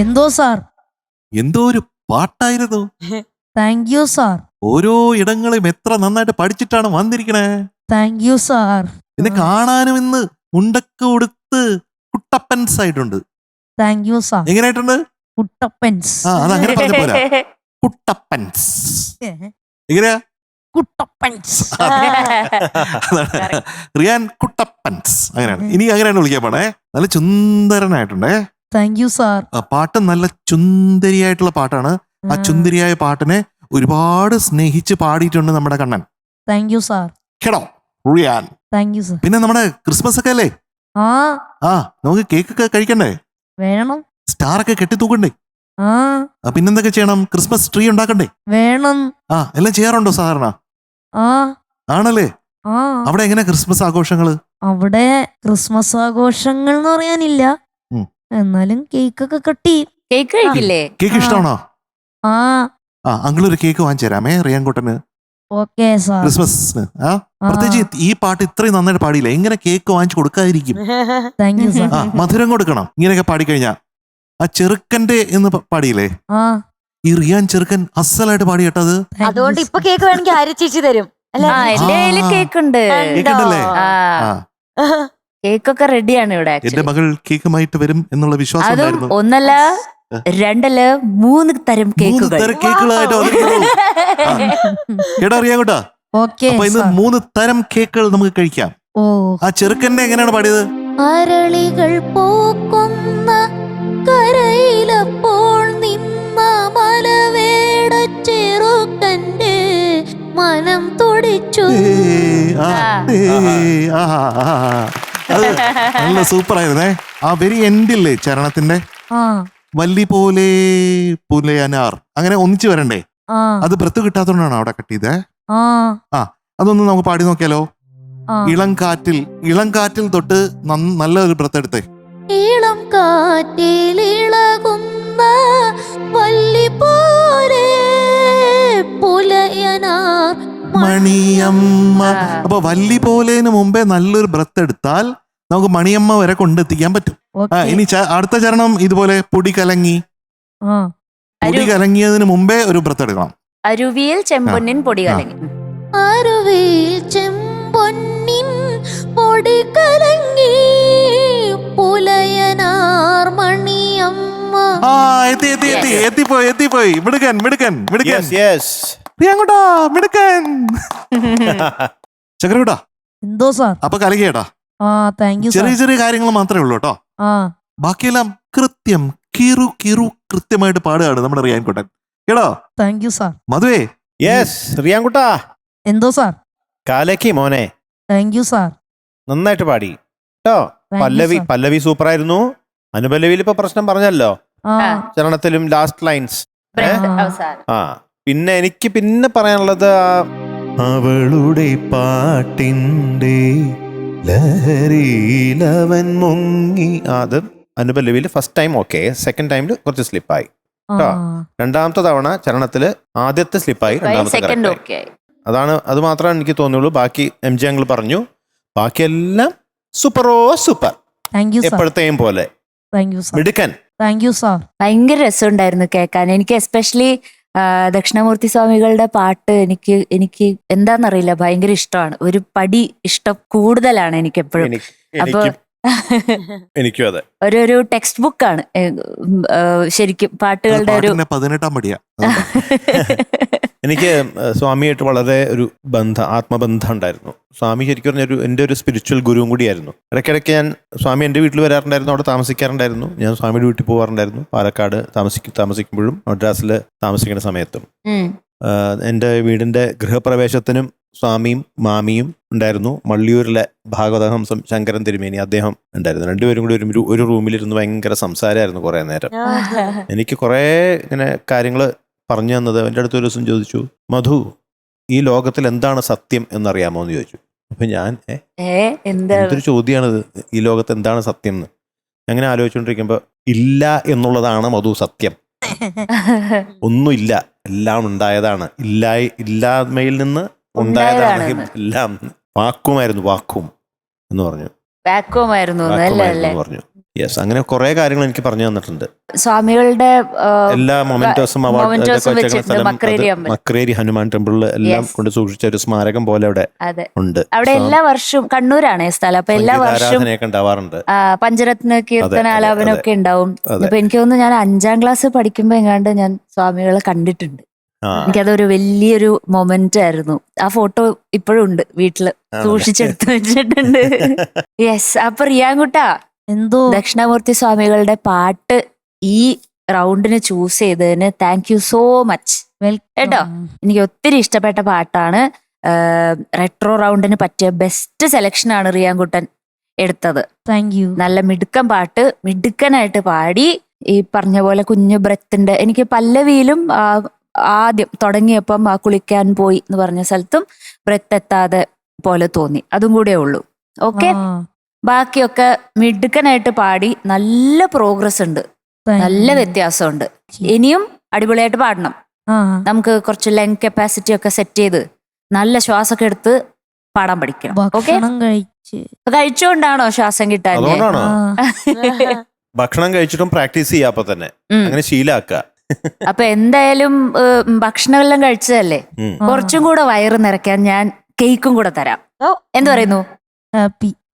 എന്തോ സാർ. എന്തോ ഒരു പാട്ടായിരുന്നു. Thank you sir. ഓരോ ഇടങ്ങളും എത്ര നന്നായിട്ട് പഠിച്ചിട്ടാണ് വന്നിരിക്കണേ. Thank you sir. എന്നെ കാണാനും ഇന്ന് മുണ്ടൊക്കെ ഉടുത്ത് കുട്ടപ്പൻസ് ആയിട്ടുണ്ട്. Thank you sir. എങ്ങനെയായിട്ടുണ്ട്? കുട്ടപ്പൻസ്. ആ, അതങ്ങനെ പറഞ്ഞ പോരാ. കുട്ടപ്പൻസ് എങ്ങനെയാ? കുട്ടപ്പൻസ്. അതാണ്. റിയാൻ കുട്ടപ്പൻസ് അങ്ങനെയാണ്. ഇനി അങ്ങനെയാണ് വിളിക്കാൻ പോണേ. നല്ല ചുന്ദരനായിട്ടുണ്ടേ. Thank you sir. പാട്ട് നല്ല ചുന്ദരിയായിട്ടുള്ള പാട്ടാണ്. ആ ചുന്ദരിയായ പാട്ടിനെ ഒരുപാട് സ്നേഹിച്ച് പാടിയിട്ടുണ്ട് നമ്മുടെ കണ്ണൻ. Thank you sir. കേട്ടോ റിയാൻ. Thank you sir. പിന്നെ നമ്മുടെ ക്രിസ്മസ് ഒക്കെ അല്ലേ? ആ ആ, നമുക്ക് കേക്ക് ഒക്കെ കഴിക്കണ്ടേ? വേണം. സ്റ്റാർ ഒക്കെ കെട്ടി തൂക്കണ്ടേ? ആ പിന്നെന്തൊക്കെ ചെയ്യണം? ക്രിസ്മസ് ട്രീ ഉണ്ടാക്കണ്ടേ? വേണം. ആ, എല്ലാം ചെയ്യാറുണ്ടോ സാധാരണ? ആ ആണല്ലേ? ആ അവിടെ എങ്ങനെ ക്രിസ്മസ് ആഘോഷങ്ങള്? അവിടെ ക്രിസ്മസ് ആഘോഷങ്ങൾ എന്ന് പറയാനില്ല. എന്നാലും കേക്കൊക്കെ കട്ടി. കേക്ക് കഴിക്കില്ലേ? കേക്ക് ഇഷ്ടമാണോ? ആ അങ്കിൾ ഒരു കേക്ക് വാങ്ങിച്ചു തരാമേ റിയാൻകുട്ടന് ഓക്കെ സാർ. ക്രിസ്മസിന്. പ്രത്യേകിച്ച് ഈ പാട്ട് ഇത്രയും നന്നായിട്ട് പാടിയില്ല. എങ്ങനെ കേക്ക് വാങ്ങിച്ചു കൊടുക്കാതിരിക്കും? Thank you sir. മധുരം കൊടുക്കണം. ഇങ്ങനെയൊക്കെ പാടിക്കഴിഞ്ഞാ ആ ചെറുക്കന്റെ എന്ന് പാടിയില്ലേ? ഈ റിയാൻ ചെറുക്കൻ അസലായിട്ട് പാടി കേട്ടത്. അതുകൊണ്ട് ഇപ്പൊ കേക്ക് വേണമെങ്കിൽ ആര്യ ചേച്ചി തരും അല്ലേ? എന്റെ കയ്യില് കേക്ക് ഉണ്ട്. കേക്കുണ്ടല്ലേ? കേക്കൊക്കെ റെഡിയാണ് ഇവിടെ. എന്റെ മകൾ കേക്കുമായിട്ട് വരും എന്നുള്ള വിശ്വാസം അതും ഉണ്ടായിരുന്നു. ഒന്നല്ല, രണ്ടല്ല, 3 തരം കേക്കുകൾ. കേക്കുകളായിട്ട് കേട്ടോ അറിയാം കേട്ടോ. ഓക്കെ അപ്പൊ ഇന്ന് 3 തരം കേക്കുകൾ നമുക്ക് കഴിക്കാം. ഓ ആ ചെറുക്കന്റെ എങ്ങനെയാണ് പാടിയത്? അരളികൾ പൂക്കുന്ന കരയിലപ്പോൾ നിന്ന മലവേട ചെറുക്കൻ്റെ മനം തുടിച്ചു. അത് നല്ല സൂപ്പർ ആയിരുന്നേ. ആ വെരി എൻഡില്ലേ ചരണത്തിന്റെ ആ വല്ലി പോലെ പുലയനാർ അങ്ങനെ ഒന്നിച്ചു വരണ്ടേ? ആ അത് ബ്രത്ത് കിട്ടാത്തോണ്ടാണോ അവിടെ കട്ട് ചെയ്തേ? ആ അതൊന്ന് നമുക്ക് പാടി നോക്കിയാലോ? ആ ഇളം കാറ്റിൽ തൊട്ട് നല്ലൊരു ബ്രത്ത് എടുത്തേ. ഇളം കാറ്റിൽ ഇളകുന്ന വല്ലി പോലെ പുലയനാർ മണിയമ്മ. അപ്പൊ വല്ലി പോലേന് മുമ്പേ നല്ലൊരു ബ്രത്ത് എടുത്താൽ നമുക്ക് മണിയമ്മ വരെ കൊണ്ടെത്തിക്കാൻ പറ്റും. ഓക്കേ. ഇനി അടുത്ത ചരണം ഇതുപോലെ പൊടി കലങ്ങി. ആ പൊടി കലങ്ങിയതിന് മുമ്പേ ഒരു ബ്രത്ത് എടുക്കണം. അരുവിയിൽ ചെമ്പൊന്നിൻ പൊടി കലങ്ങി. അരുവിയിൽ ചെമ്പൊന്നിൻ പൊടി കലങ്ങി പുലയനാർ മണിയമ്മ. എത്തിപ്പോയി. മിടുക്കൻ യെസ് പ്രിയാങ്കുട്ടാ, മിടുക്കൻ. ചക്രകുട്ടാ, എന്തോ സാർ. അപ്പൊ കലകിയേട്ടാ. ആ താങ്ക് യു സാർ. ചെറിയ ചെറിയ കാര്യങ്ങൾ മാത്രമേ ഉള്ളൂ കേട്ടോ. ആ ബാക്കിയെല്ലാം കൃത്യമായിട്ട് പാടുകയാണ് നമ്മുടെ റിയാൻകുട്ടൻ കേട്ടോ. Thank you sir. മധുവേ, യെസ് റിയാൻകുട്ടാ, എന്തോ സാർ. കാലക്കി മോനെ, താങ്ക് യു സാർ. നന്നായിട്ട് പാടി കേട്ടോ. Thank you, sir. Pallavi super ആയിരുന്നു. അനുപല്ലവിയിൽ ഇപ്പൊ പ്രശ്നം പറഞ്ഞല്ലോ, ആ ചരണത്തിലും ലാസ്റ്റ് ലൈൻസ്. ബ്രെഡ് ആ. അവസാനം. ആ പിന്നെ എനിക്ക് പിന്നെ പറയാനുള്ളത് അവളുടെ പാട്ടിൻ്റെ ലഹരിയിലവൻ മുങ്ങി. അത് അനുപല്ലവിയിൽ ഫസ്റ്റ് ടൈം ഓക്കെ, സെക്കൻഡ് ടൈമിൽ കുറച്ച് സ്ലിപ്പായി. ആ രണ്ടാമത്തെ തവണ ചരണത്തില് ആദ്യത്തെ സ്ലിപ്പായി, രണ്ടാമത്തെ സെക്കൻഡ് correct ആയി. ഓക്കെ. അത് മാത്രമേ എനിക്ക് തോന്നിയുള്ളൂ. ബാക്കി എം ജി അങ്കിൾ പറഞ്ഞു, ബാക്കിയെല്ലാം സൂപ്പർ. Thank you sir. എപ്പോഴത്തെയും പോലെ താങ്ക് യു സാർ. മിടുക്കൻ. Thank you sir. ഭയങ്കര രസമുണ്ടായിരുന്നു കേൾക്കാൻ. എനിക്ക് എസ്പെഷ്യലി ദക്ഷിണമൂർത്തി സ്വാമികളുടെ പാട്ട് എനിക്ക് എന്താന്നറിയില്ല, ഭയങ്കര ഇഷ്ടമാണ്. ഒരു പടി ഇഷ്ടം കൂടുതലാണ് എനിക്ക് എപ്പോഴും. അപ്പൊ എനിക്കും അതെ. ഒരു ടെക്സ്റ്റ് ബുക്കാണ് ശരിക്കും പാട്ടുകളുടെ ഒരു 18ാം പടിയാ. എനിക്ക് സ്വാമിയായിട്ട് വളരെ ഒരു ആത്മബന്ധം ഉണ്ടായിരുന്നു. സ്വാമി ശരിക്കും പറഞ്ഞ എൻ്റെ ഒരു സ്പിരിച്വൽ ഗുരുവും കൂടിയായിരുന്നു. ഇടയ്ക്കിടയ്ക്ക് ഞാൻ സ്വാമി എൻ്റെ വീട്ടിൽ വരാറുണ്ടായിരുന്നു, അവിടെ താമസിക്കാറുണ്ടായിരുന്നു. ഞാൻ സ്വാമിയുടെ വീട്ടിൽ പോകാറുണ്ടായിരുന്നു. പാലക്കാട് താമസിക്കുമ്പോഴും മദ്രാസിൽ താമസിക്കുന്ന സമയത്തും. എൻ്റെ വീടിൻ്റെ ഗൃഹപ്രവേശത്തിനും സ്വാമിയും മാമിയും ഉണ്ടായിരുന്നു. മള്ളിയൂരിലെ ഭാഗവതഹംസം ശങ്കരൻ തിരുമേനി അദ്ദേഹം ഉണ്ടായിരുന്നു. രണ്ടുപേരും കൂടി ഒരു റൂമിലിരുന്ന് ഭയങ്കര സംസാരമായിരുന്നു കുറേ നേരം. എനിക്ക് കുറേ ഇങ്ങനെ കാര്യങ്ങൾ പറഞ്ഞു തന്നത്. എൻ്റെ അടുത്ത് ഒരു ദിവസം ചോദിച്ചു, മധു, ഈ ലോകത്തിൽ എന്താണ് സത്യം എന്നറിയാമോ എന്ന് ചോദിച്ചു. അപ്പൊ ഞാൻ എന്തൊരു ചോദ്യമാണിത്, ഈ ലോകത്ത് എന്താണ് സത്യം എന്ന്. അങ്ങനെ ആലോചിച്ചുകൊണ്ടിരിക്കുമ്പോ ഇല്ല എന്നുള്ളതാണ് മധു സത്യം. ഒന്നുമില്ല, എല്ലാം ഉണ്ടായതാണ്. ഇല്ലായ്മയിൽ നിന്ന് ഉണ്ടായതാണ് എല്ലാം. വാക്കും എന്ന് പറഞ്ഞു. വാക്വമായിരുന്നു പറഞ്ഞു. യെസ്, അങ്ങനെ കുറെ കാര്യങ്ങൾ എനിക്ക് പറഞ്ഞു തന്നിട്ടുണ്ട്. സ്വാമികളുടെ എല്ലാ മൊമെന്റോസും മക്രേരി ഹനുമാൻ ടെമ്പിളിൽ എല്ലാം കൊണ്ട് സൂക്ഷിച്ച ഒരു സ്മാരകം പോലെ അവിടെ ഉണ്ട്. അവിടെ എല്ലാ വർഷവും, കണ്ണൂരാണ് സ്ഥലം, അപ്പൊ എല്ലാ വർഷവും ഉണ്ടാവാറുണ്ട്. പഞ്ചരത്ന കീർത്തനാലാപനം ഒക്കെ ഉണ്ടാവും. അപ്പൊ എനിക്ക് തോന്നുന്നു ഞാൻ 5ാം ക്ലാസ് പഠിക്കുമ്പോ എങ്ങാണ്ട് ഞാൻ സ്വാമികളെ കണ്ടിട്ടുണ്ട്. എനിക്കതൊരു വലിയൊരു മൊമെന്റ് ആയിരുന്നു. ആ ഫോട്ടോ ഇപ്പോഴും ഉണ്ട് വീട്ടില്, സൂക്ഷിച്ചെടുത്ത് വെച്ചിട്ടുണ്ട്. യെസ്. അപ്പൊ റിയാൻകുട്ടാ, എന്തോ ദക്ഷിണമൂർത്തി സ്വാമികളുടെ പാട്ട് ഈ റൗണ്ടിന് ചൂസ് ചെയ്തതിന് താങ്ക് യു സോ മച്ച് കേട്ടോ. എനിക്ക് ഒത്തിരി ഇഷ്ടപ്പെട്ട പാട്ടാണ്. റെട്രോ റൗണ്ടിന് പറ്റിയ ബെസ്റ്റ് സെലക്ഷൻ ആണ് റിയാൻകുട്ടൻ എടുത്തത്. Thank you. നല്ല മിടുക്കൻ പാട്ട്, മിടുക്കനായിട്ട് പാടി. ഈ പറഞ്ഞ പോലെ കുഞ്ഞു ബ്രത്തിന്റെ, എനിക്ക് പല്ലവിയിലും ആദ്യം തുടങ്ങിയപ്പം ആ കുളിക്കാൻ പോയി എന്ന് പറഞ്ഞ സ്ഥലത്തും ബ്രത്ത് എത്താതെ പോലെ തോന്നി. അതും കൂടെ ഉള്ളൂ. ഓക്കെ, ബാക്കിയൊക്കെ മിടുക്കനായിട്ട് പാടി. നല്ല പ്രോഗ്രസ് ഉണ്ട്, നല്ല വ്യത്യാസമുണ്ട്. ഇനിയും അടിപൊളിയായിട്ട് പാടണം. നമുക്ക് കുറച്ച് ലങ് കപ്പാസിറ്റി ഒക്കെ സെറ്റ് ചെയ്ത് നല്ല ശ്വാസമൊക്കെ എടുത്ത് പാടാൻ പഠിക്കണം. ഓക്കെ, കഴിച്ചുകൊണ്ടാണോ ശ്വാസം കിട്ടാൻ? ഭക്ഷണം കഴിച്ചിട്ടും പ്രാക്ടീസ് ചെയ്യാ, അപ്പൊ തന്നെ അങ്ങനെ ശീലാക്കുക. അപ്പൊ എന്തായാലും ഭക്ഷണമെല്ലാം കഴിച്ചതല്ലേ, കുറച്ചും കൂടെ വയറ് നിറയ്ക്കാൻ ഞാൻ കേക്കും കൂടെ തരാം. എന്ത് പറയുന്നു?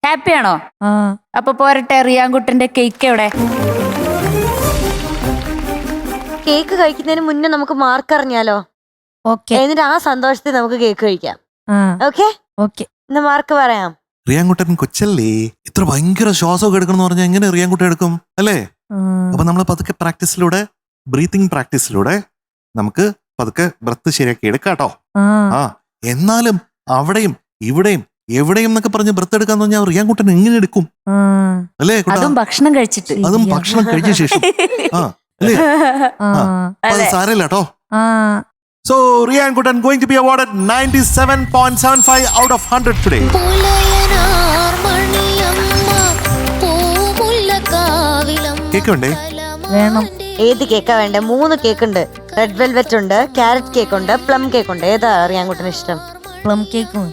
ഹാപ്പിയാണോ? അപ്പൊ പോരട്ടെ, റിയാൻകുട്ടന്റെ കേക്ക് എവിടെ? കേക്ക് കഴിക്കുന്നതിന് മുന്നേ നമുക്ക് മാർക്ക് അറിഞ്ഞാലോ? എന്നിട്ട് ആ സന്തോഷത്തിൽ നമുക്ക് കേക്ക് കഴിക്കാം. ഓക്കെ, ഇന്ന് മാർക്ക് പറയാം. റിയാൻകുട്ടൻ കൊച്ചല്ലേ, ഇത്ര ഭയങ്കര ശ്വാസമൊക്കെ എടുക്കണം എന്ന് പറഞ്ഞാൽ എങ്ങനെ റിയാൻകുട്ടൻ എടുക്കും അല്ലേ? അപ്പൊ നമ്മൾ പതുക്കെ പ്രാക്ടീസിലൂടെ, ബ്രീത്തിങ് പ്രാക്ടീസിലൂടെ നമുക്ക് പതുക്കെ ബ്രത്ത് ശരിയാക്കി എടുക്കാം കേട്ടോ. ആ എന്നാലും അവിടെയും ഇവിടെയും എവിടെയും എന്നൊക്കെ പറഞ്ഞ് ബ്രത്ത് എടുക്കാന്ന് പറഞ്ഞാൽ റിയാൻകുട്ടൻ എങ്ങനെ എടുക്കും അല്ലേ? അതും ഭക്ഷണം കഴിച്ചിട്ട്. അതും ഭക്ഷണം കഴിച്ച ശേഷം. ആ അല്ലേ? അത് സാരമില്ല കേട്ടോ. So Riyankutan going to be awarded 97.75 out of 100 today. Cake വേണ്ടേ? വേണം. ഏത് കേക്കാ വേണ്ടേ? 3 കേക്ക് ഉണ്ട്. റെഡ് വെൽവെറ്റ് ഉണ്ട്, ക്യാരറ്റ് കേക്ക് ഉണ്ട്, പ്ലം കേക്ക് ഉണ്ട്. ഏതാ റിയാൻകുട്ടന് ഇഷ്ടം? Plum cake.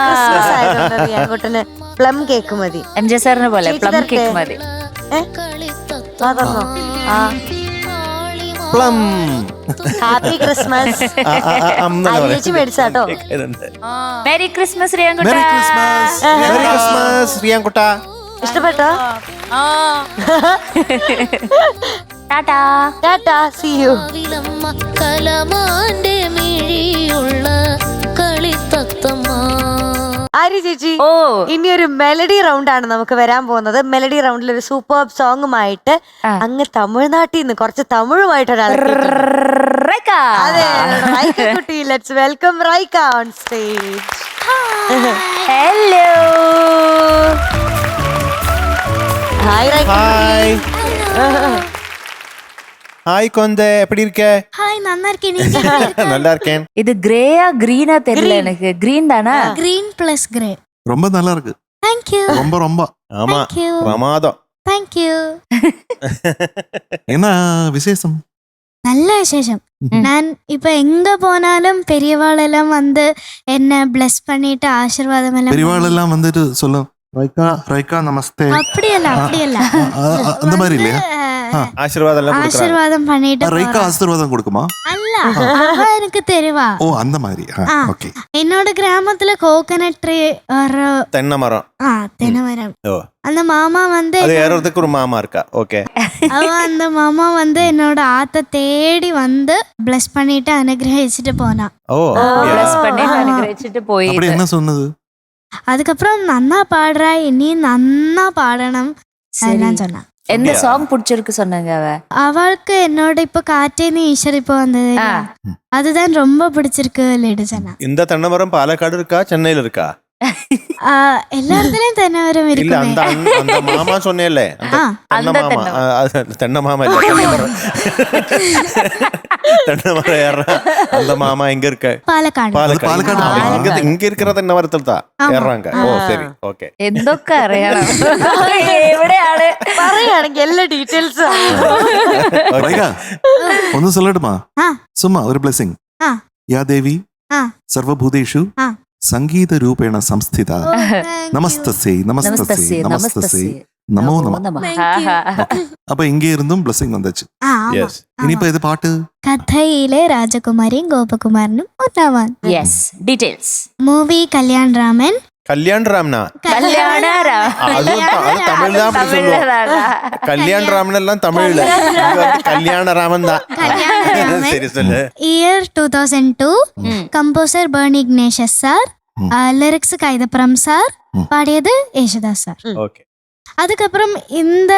ക്രിസ്മസ് ആയതുകൊണ്ട് റിയാൻകുട്ടന് പ്ലം കേക്ക് മതി. MJ സാറിനെ പോലെ പ്ലം കേക്ക് മതി. അതൊന്നോ? പ്ലം. Happy Christmas. അരിയേച്ചി മേടിച്ചാട്ടോ. മേരി ക്രിസ്മസ് റിയാൻകുട്ട. Merry Christmas. Merry Christmas റിയാൻകുട്ട. ഇഷ്ടപ്പെട്ടോ? ടാറ്റാ. Tata, see you. കലമാന്റെ മിഴിയുള്ള കളിത്തത്തമ്മ. ആര്യ ചേച്ചി, ഓ ഇനി ഒരു മെലഡി റൗണ്ട് ആണ് നമുക്ക് വരാൻ പോകുന്നത്. മെലഡി റൗണ്ടിൽ ഒരു സൂപ്പർ സോങ്ങുമായിട്ട് അങ്ങ് തമിഴ്നാട്ടിൽ നിന്ന് കുറച്ച് തമിഴുമായിട്ട് ഒരാൾ. അതെ, റൈക്ക കുട്ടി. Let's welcome റൈക്ക on stage. Hello. Hi റൈക്ക. Hi hi കൊന്ത, எப்படி இருக்க? ஹாய், நல்லா இருக்கேன். நீங்க நல்லா இருக்கேன். இது கிரேயா கிரீனா தெரியல எனக்கு. கிரீன் தானா? Green plus grey. ரொம்ப நல்லா இருக்கு. Thank you. ரொம்ப ஆமா, Thank you. பிரமாதம். Thank you. என்ன விசேஷம்? நல்ல விசேஷம். நான் இப்ப எங்க போனாலும் பெரியவாளெல்லாம் வந்து என்ன பிளஸ் பண்ணிட்டு ஆசீர்வாதம் எல்லாம் பெரியவாளெல்லாம் வந்துட்டு சொல்லும், ரைக்கா ரைக்கா நமஸ்தே, அப்படியல்ல அந்த மாதிரி இல்லையா? ஆசீர்வாதம் எல்லாம் கொடுக்கறாங்க. ஆசீர்வாதம் பண்ணிட்டு ரைக்கா ஆசீர்வாதம் கொடுக்குமா? அல்ல, அவ எனக்கு தெரிவா. ஓ அந்த மாதிரி. ஓகே. என்னோட கிராமத்துல கோகனட் ட்ரீ ஒரு தென்னை மரம். தென்னை மரம். ஓ, அந்த மாமா வந்து அது ஏறதுக்கு ஒரு மாமா இருக்கா? ஓகே. அவ அந்த மாமா வந்து என்னோட ஆத்த தேடி வந்து பிளஸ் பண்ணிட்டு அனுகிரகிச்சுட்டு போனா. ஓ, பிளஸ் பண்ணி அனுகிரகிச்சிட்டு போய். அப்படி என்ன சொன்னது? அதுக்கப்புறம் நன்னா பாடுறா, இனி நன்னா பாடணும் அதெல்லாம் சொன்னா. எந்த சாங் பிடிச்சிருக்கு சொன்னாங்க அவ? அவளுக்கு என்னோட இப்ப காற்றேன்னு ஈஸ்வர் இப்ப வந்தது இல்ல, அதுதான் ரொம்ப பிடிச்சிருக்கு லேடி சொன்னா. இந்த தென்னை மரம் பாலக்காடு இருக்கா, சென்னையில இருக்கா? எல்லா இடத்துலயும் தென்னை மரம் இல்ல, இருக்குமே. அந்த மாமா சொன்னேல்ல, அந்த தென்னை மாமா. தென்னை மாமா இல்ல, தென்னை மரம். தென்னை மரம் ஏற அந்த மாமா எங்க இருக்க? പാലക്കാട്. பாலக்காடு. இங்க இருக்கிற தென்னை மரத்தில் தான் ஏறாங்க. ഓ ശരി, ഓക്കെ. എന്തൊക്കെ അറിയണം. എവിടെയാണ് പറയുകയാണെങ്കിൽ എല്ലാ ഡീറ്റെയിൽസും. ரைக்கா ஒன்னு சொல்லட்டுமா? சும்மா ஒரு blessing. யா தேவி സർവഭൂതേഷു സംഗീത രൂപേണ സംസ്ഥിത നമസ്തസേ നമസ്തസേ നമസ്തസേ நமோ நம. அப்ப இங்கே இருந்தும் பிளஸிங் வந்துச்சு. യെസ്. இனிப்ப இது பாட்டு കഥയിലെ രാജകുമാരിയും ഗോപകുമാരനും ഒന്നാവാൻ. Yes. Details. Movie Kalyan Raman. Kalyan ராம்னா கல்யாண அது தமிழ் தான் அப்படி சொல்லுவோம். கல்யாண் ராமன் எல்லாம் தமிழ்ல, கல்யாண ராமன் தான். சரி சொல்லு. Year 2002. Composer Berny Ignatius sir, lyrics Kaithapram sir, പാടിയത് യേശുദാസ് സാർ. ஓகே. அதுக்கப்புறம் இந்த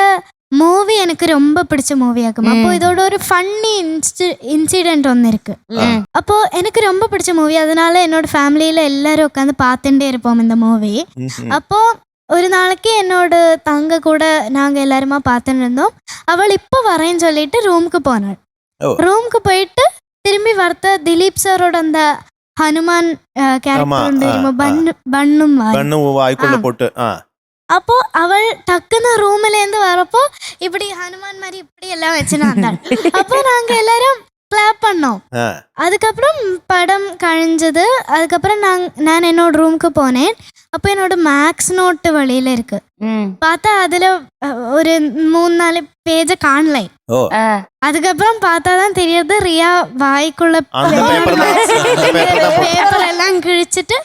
மூவி எனக்கு ரொம்ப பிடிச்ச மூவியாக்கும். அப்போ இதோட ஒரு ஃபன்னி இன்சிடென்ட் ஒன்று இருக்கு. அப்போ எனக்கு ரொம்ப பிடிச்ச மூவி, அதனால என்னோட ஃபேமிலியில எல்லாரும் உட்காந்து பார்த்துட்டே இருப்போம் இந்த மூவி. அப்போ ஒரு நாளைக்கு என்னோட தங்க கூட நாங்க எல்லாருமா பார்த்துட்டு இருந்தோம். அவள் இப்போ வரேன்னு சொல்லிட்டு ரூமுக்கு போனாள். ரூமுக்கு போயிட்டு திரும்பி வரத்த திலீப் சாரோட அந்த ஹனுமான் கேரக்டர் தெரியுமா, பண்ணும் வாய்க்குள்ள போட்டு. அப்போ அவள் டக்குன்னு ரூம்ல இருந்து வரப்போ இப்படி ஹனுமான் மாதிரி இப்படி எல்லாம் வச்சுன்னு வந்தாள். அப்போ நாங்க எல்லாரும் கிளாப் பண்ணோம். அதுக்கப்புறம் படம் கழிஞ்சது. அதுக்கப்புறம் நான் என்னோட ரூமுக்கு போனேன். அப்போ என்னோட மேக்ஸ் நோட்டு வழியில இருக்கு. பார்த்தா அதுல ஒரு 3-4 பேஜ காணல. அதுக்கப்புறம் பார்த்தாதான் தெரியுது ரியா வாய்க்குள்ள பேப்பர் எல்லாம் கிழிச்சிட்டு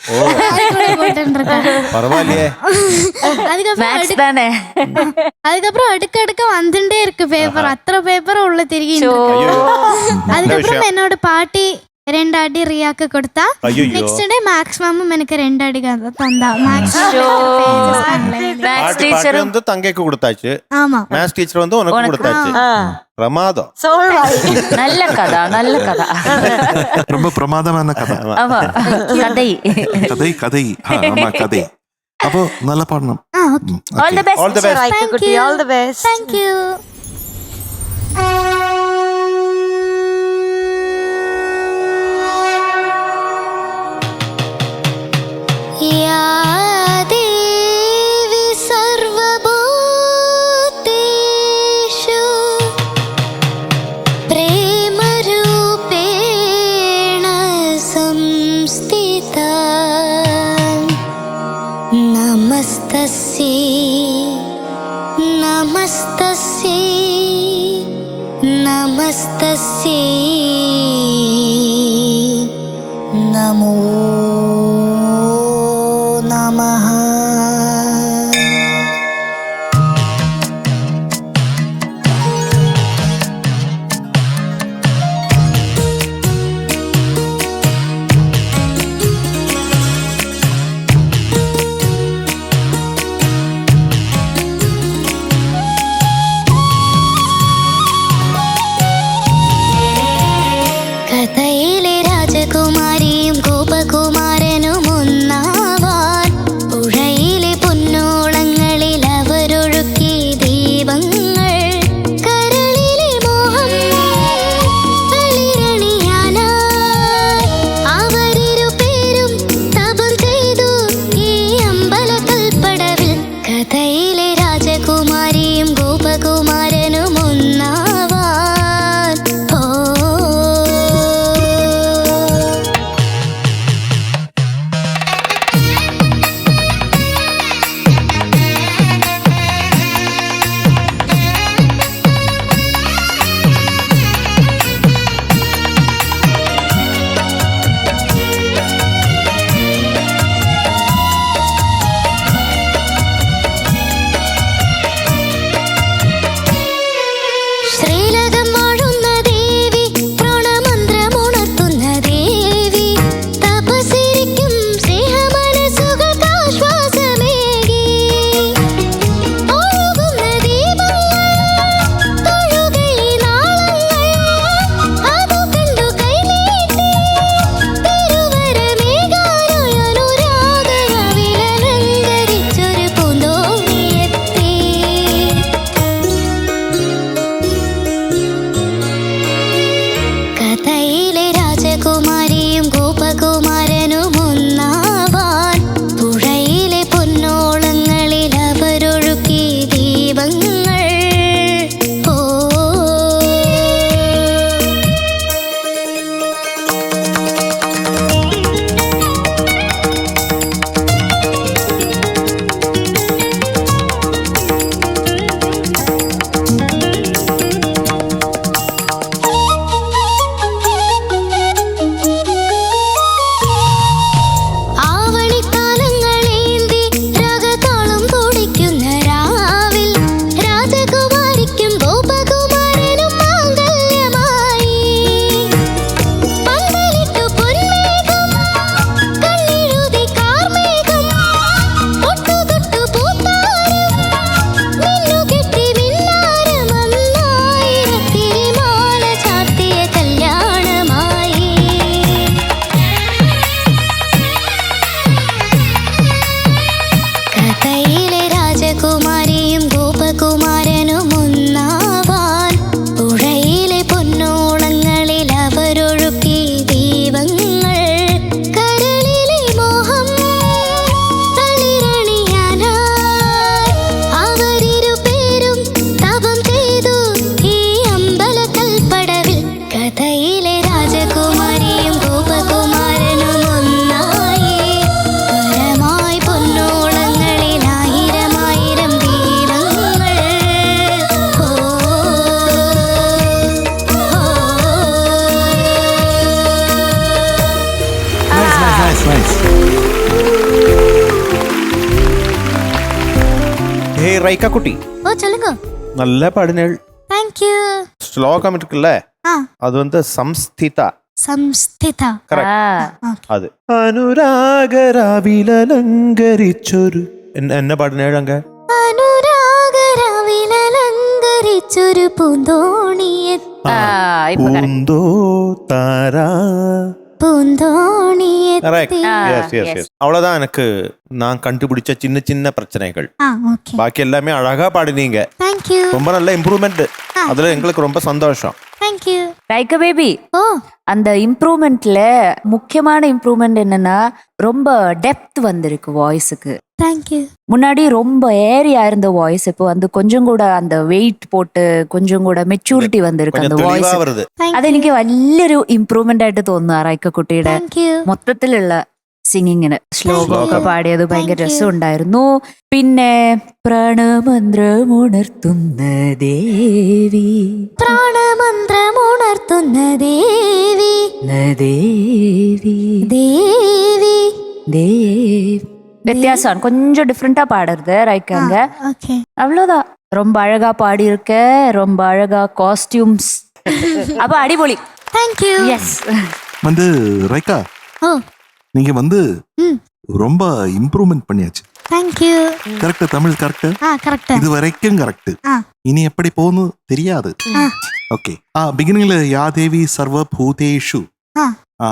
அதுக்கப்புறம் அடுக்க வந்துட்டே இருக்கு பேப்பர். அத்தனை பேப்பர் உள்ள தெரியும். அதுக்கப்புறம் என்னோட பாட்டி 2 அடி ரியாக்கு கொடுத்தா. ஐயோ நெக்ஸ்ட் டே மேக்ஸ் மேமும் எனக்கு 2 அடி தந்தா. மேக்ஸ் பாட்டு பாட்டு வந்து தங்கைக்கு கொடுத்தாச்சு, ஆமா மேத்ஸ் டீச்சர் வந்து உனக்கு கொடுத்தாச்சு. பிரமாதம். நல்ல கதை, நல்ல கதை. ரொம்ப பிரமாதமான கதை. ஆமா, கதை கதை கதை ஆமா கதை. அப்போ നല്ല പാടണം. All the best. All the best. റൈക്കക്കുട്ടി, all the best. Thank you. या देवी सर्वभूतेषु प्रेमरूपेण संस्थिता नमस्तस्यै नमस्तस्यै नमस्तस्यै नमो नमः. കഥയിലെ രാജകുമാരിയും ഗോപകുമാരനും ഒന്നാവാൻ പുഴയിലെ പൊന്നോളങ്ങളിൽ അവരൊഴുക്കി ദീപങ്ങൾ കരളിലെ മോഹം തളിരണിയാനായി അവരിരുപേരും തപം ചെയ്തു ഈ അമ്പലക്കൽപ്പടവിൽ. കഥയിലെ രാജകുമാരിയും ഗോപകുമാരനും ഒന്നാവാൻ ശ്രീലകം വാഴുന്ന ദേവി, പ്രണമന്ത്രമുണർത്തുന്ന ദേവി, തപസ്സിരിക്കും സ്നേഹമനസ്സുകൾക്ക് ആശ്വാസമേകി. ഒഴുകുന്ന ദീപങ്ങൾ, തൊഴുകൈ നാളങ്ങൾ, അതു കണ്ടു കൈനീട്ടി തിരുവരമേകാനുരാഗവിലലങ്കരിച്ചൊരു പൂന്തോണിയെത്തി. കഥയിലെ രാജകുമാരിയും ഗോപകുമാരനും ഒന്നാവാൻ പുഴയിലെ പൊന്നോളങ്ങളിൽ അവരൊഴുക്കി ദീപങ്ങൾ. ഓ ആവണിത്താലങ്ങളേന്തി രാഗതാളം തുടിക്കുന്ന രാവിൽ രാജകുമാരിക്കും ഗോപകുമാരനും മാംഗല്യമായി. പന്തലിട്ടു പൊന്മേഘം, കണ്ണെഴുതി കാർമേഘം, തൊട്ടുതൊട്ടു പൂത്താരം, മിന്നുകെട്ടി മിന്നാരമൊന്നായിരത്തിരിമാല ചാർത്തിയ കല്യാണമായി. കഥയിലെ രാജകുമാരിയും ഗോപകുമാരനും ഒന്നാവാൻ പുഴയിലെ പൊന്നോളങ്ങളിൽ അവരൊഴുക്കി ദീപങ്ങൾ കരളിലെ മോഹം തളിരണിയാനായി അവരിരുപേരും തപം ചെയ്തു ഈ അമ്പലക്കൽപ്പടവിൽ. കഥയിലെ രാജകുമാരിയും ഗോപകുമാരനും ഒന്നായി പരമായി പൊന്നോളങ്ങളിൽ ആയിരമായിരം ദീപങ്ങൾ. ഓ ஹே ரைக்கக்குட்டி, ஓ சொல்லுங்க. நல்ல பாடினேள். தேங்க்யூ. ஸ்லோகம் இருக்குல்ல, ஆ அது வந்து சம்ஸ்திதா. സംസ്ഥിത. അത് അനുരാഗരാവിലലങ്കരിച്ചൊരു എന്നെ പാടുന്ന ഏഴങ്ക അനുരാഗരാവിലലങ്കരിച്ചൊരു പൂന്തോണിയെത്തി പൂന്തോ താരാ പൂന്തോണിയെത്തി. அவ்வளவுதான் எனக்கு நான் கண்டுபிடிச்ச சின்ன சின்ன பிரச்சனைகள். பாக்கி எல்லாமே அழகா பாடினீங்க. ரொம்ப நல்ல இம்ப்ரூவ்மெண்ட். அதுல எங்களுக்கு ரொம்ப சந்தோஷம். ரைக்க பேபி, அந்த இம்ப்ரூவ்மெண்ட்ல முக்கியமான இம்ப்ரூவ்மெண்ட் என்னன்னா ரொம்ப டெப்த் வந்திருக்கு வாய்ஸுக்கு. முன்னாடி ரொம்ப ஏரியா இருந்த வாய்ஸ் இப்போ வந்து கொஞ்சம் கூட அந்த வெயிட் போட்டு கொஞ்சം കൂടെ മെച്ചൂരിറ്റി വന്നിരിക്കും அந்த വാய்സ്. അത് എനിക്ക് വലിയൊരു ഇംപ്രൂവ്മെന്റ് ആയിട്ട് തോന്നുന്നു റൈക്കക്കുട്ടിയുടെ മൊത്തത്തിലുള്ള സിംഗിങ്ങിന്. ശ്ലോകമൊക്കെ പാടിയത് ഭയങ്കര രസമുണ്ടായിരുന്നു. പിന്നെ പ്രാണമന്ത്രമുണർത്തുന്ന ദേവി പ്രാണമന്ത്രമുണർത്തുന്ന ദേവി ദേവി ദേവി ദേവി வித்தியாசம் கொஞ்சம் டிஃப்ரெண்டா பாடுறது ரைக்காங்க. அவ்வளவுதான். ரொம்ப அழகா பாடி இருக்க, ரொம்ப அழகா காஸ்டியூம்ஸ். அப்ப அடிபொலி. தேங்க்யூ. எஸ் வந்து ரைக்கா, நீங்க வந்து ரொம்ப இம்ப்ரூவ்மெண்ட் பண்ணியாச்சு. Thank you. Correct, Tamil correct. Correct. இது வரைக்கும் கரெக்ட். இனி எப்படி போகணும் தெரியாது. ஓகே. பிகினிங்ல யாதேவி சர்வ பூதேஷு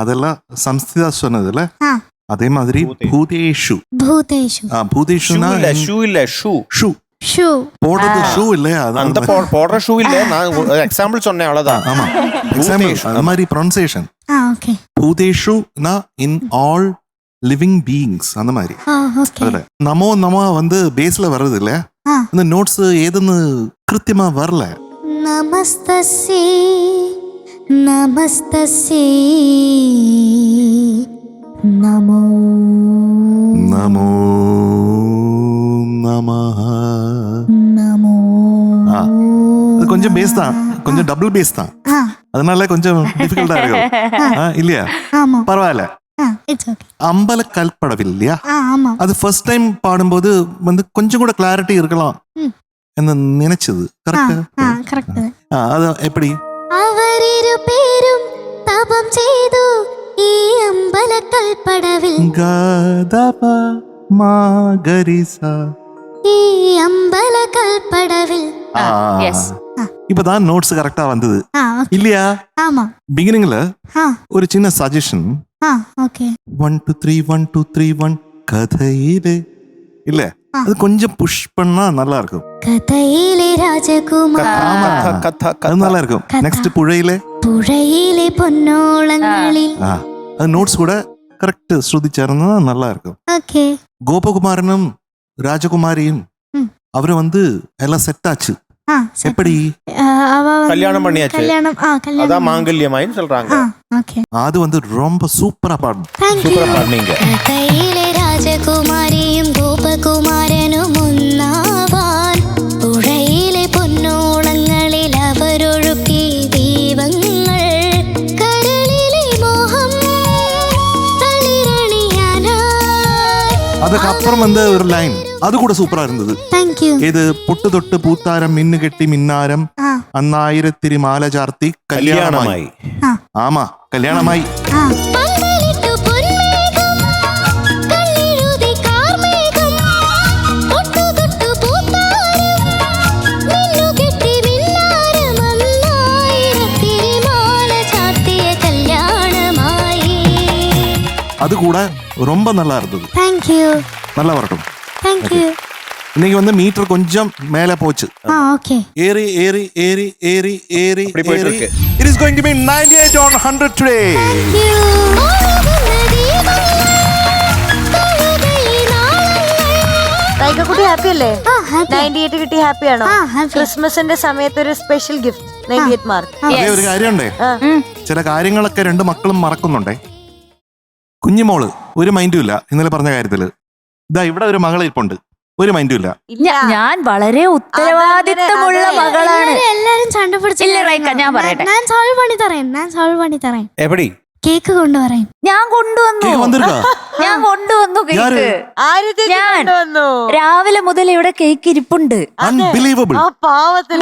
அதெல்லாம் சம்ஸ்கிருதா சொன்னதுல அதே மாதிரி பூதேஷு. பூதேஷுனா ஷூ இல்ல ஷூ ஷூ ஷூ போடுறது ஷூ இல்லையா? அந்த போடுற ஷூ இல்ல, நான் எக்ஸாம்பிள் சொன்னேன் அவ்வளவுதான். ஆமா, எக்ஸாம்பிள் அது மாதிரி ப்ரொனன்சியேஷன். ஓகே. பூதேஷுனா இன் ஆல் லிவிங் பீயிங்ஸ் அந்த மாதிரி. அதுல நமோ நம வந்து பேஸ்ல வர்றது இல்ல, அந்த நோட்ஸ் ஏதுன்னு கிருத்தியமா வரல. நமஸ்தஸ்யே நமஸ்தஸ்யே நமோ நமோ நமஹ நமோ. அது கொஞ்சம் பேஸ் தான், கொஞ்சம் டபுள் பேஸ் தான், அதனால கொஞ்சம் டிஃபிகல்ட்டா இருக்கும் இல்லையா? பரவாயில்ல. அம்பல கல்படவில் இல்லையா? அது ஃபர்ஸ்ட் டைம் பாடும்போது வந்து கொஞ்சம் கூட கிளாரிட்டி இருக்கலாம் എന്ന് நினைச்சது. கரெக்ட். அது எப்படி? അവരിരു പേരും തപം ചെയ്തു ഈ അമ്പലക്കൽപ്പടവിൽ. ഗദപ മാഗരിസ ഈ അമ്പലക്കൽപ്പടവിൽ. இப்பதான் நோட்ஸ் கரெக்டா வந்தது இல்லையா? பிகினிங்ல ஒரு சின்ன சஜஷன். 1 2 3 1 2 3 1 கதையிலே இல்ல, அது கொஞ்சம் புஷ் பண்ணா நல்லா இருக்கும். കഥയിലെ രാജകുമാർ. அது நல்லா இருக்கும். நெக்ஸ்ட் புழையிலே പുഴയിലെ പൊന്നോളങ്ങളിൽ. அது நோட்ஸ் கூட கரெக்ட் ஸ்ருதி சேர்ந்தா நல்லா இருக்கும். கோபகுமாரனும் ராஜகுமாரியும் அவரை வந்து எல்லாம் செட் ஆச்சு. எப்படி? கல்யாணம் பண்ணியாச்சு. அதான் மாங்கல்யமாயின்னு சொல்றாங்க. அது வந்து ரொம்ப சூப்பரா பாடணும். சூப்பரா பாடுனீங்க. കഥയിലെ രാജകുമാരിയും ഗോപകുമാരനും ഒന്നാവാൻ പുഴയിലെ പൊന്നോളങ്ങളിൽ അവരൊഴുക്കി ദീപങ്ങൾ. കടലിലെ മോഹം തളിരണിയാനായി. அதுக்கப்புறம் வந்து ஒரு லைன் அது கூட சூப்பரா இருந்தது. இது பொட்டு தொட்டு பூத்தாரம் மின்னு கெட்டி மின்னாரம் அന്നാயிரத்திரி மாலை சார்த்தி கல்யாணமாய். ஆமா, கல்யாணமாய். പന്തലിട്ടു പൊന്മേഘം കണ്ണെഴുതി കാർമേഘം തൊട്ടു പൂത്താരം മിന്നുകെട്ടി മിന്നാരം അന്നായിരത്തിരി മാല ചാർത്തിയ കല്യാണമായി. அது கூட ரொம்ப நல்லா இருந்தது. நல்லா வரட்டும். இன்னைக்கு வந்து மீட்டர் கொஞ்சம் மேல போச்சு. ஏறி ஏறி ஏறி ஏறி ஏறி ஏறி it is going to be 98 on 100 today. റൈക്കക്കുട്ടി happy അല്ലേ? 98 കിട്ടി. ഹാപ്പി ആണോ? ക്രിസ്മസിന്റെ സമയത്ത് ഒരു സ്പെഷ്യൽ ഗിഫ്റ്റ് 98 മാർക്ക്. അതേ ഒരു കാര്യമുണ്ടേ, ചില കാര്യങ്ങളൊക്കെ രണ്ട് മക്കളും മറക്കുന്നുണ്ടേ. കുഞ്ഞുമോള് ഒരു മൈൻഡും ഇല്ല ഇന്നലെ പറഞ്ഞ കാര്യത്തില്. ഇതാ ഇവിടെ ഒരു മകൾ ഇരിപ്പുണ്ട്, ഒരു മൈൻഡും ഇല്ല. ഞാൻ വളരെ ഉത്തരവാദിത്തമുള്ള മകളാണ്. എല്ലാരും ചണ്ട ഇല്ല റൈക്ക, ഞാൻ പറയട്ടെ. ഞാൻ സോൾവ് പണി തരേൻ. എപ്പടി കേക്ക് കൊണ്ടുവരേൻ. ഞാൻ കൊണ്ടുവന്നു കേക്ക്. ഞാൻ രാവിലെ മുതൽ ഇവിടെ കേക്ക് ഇരിപ്പുണ്ട്. അൺബിലീവബിൾ.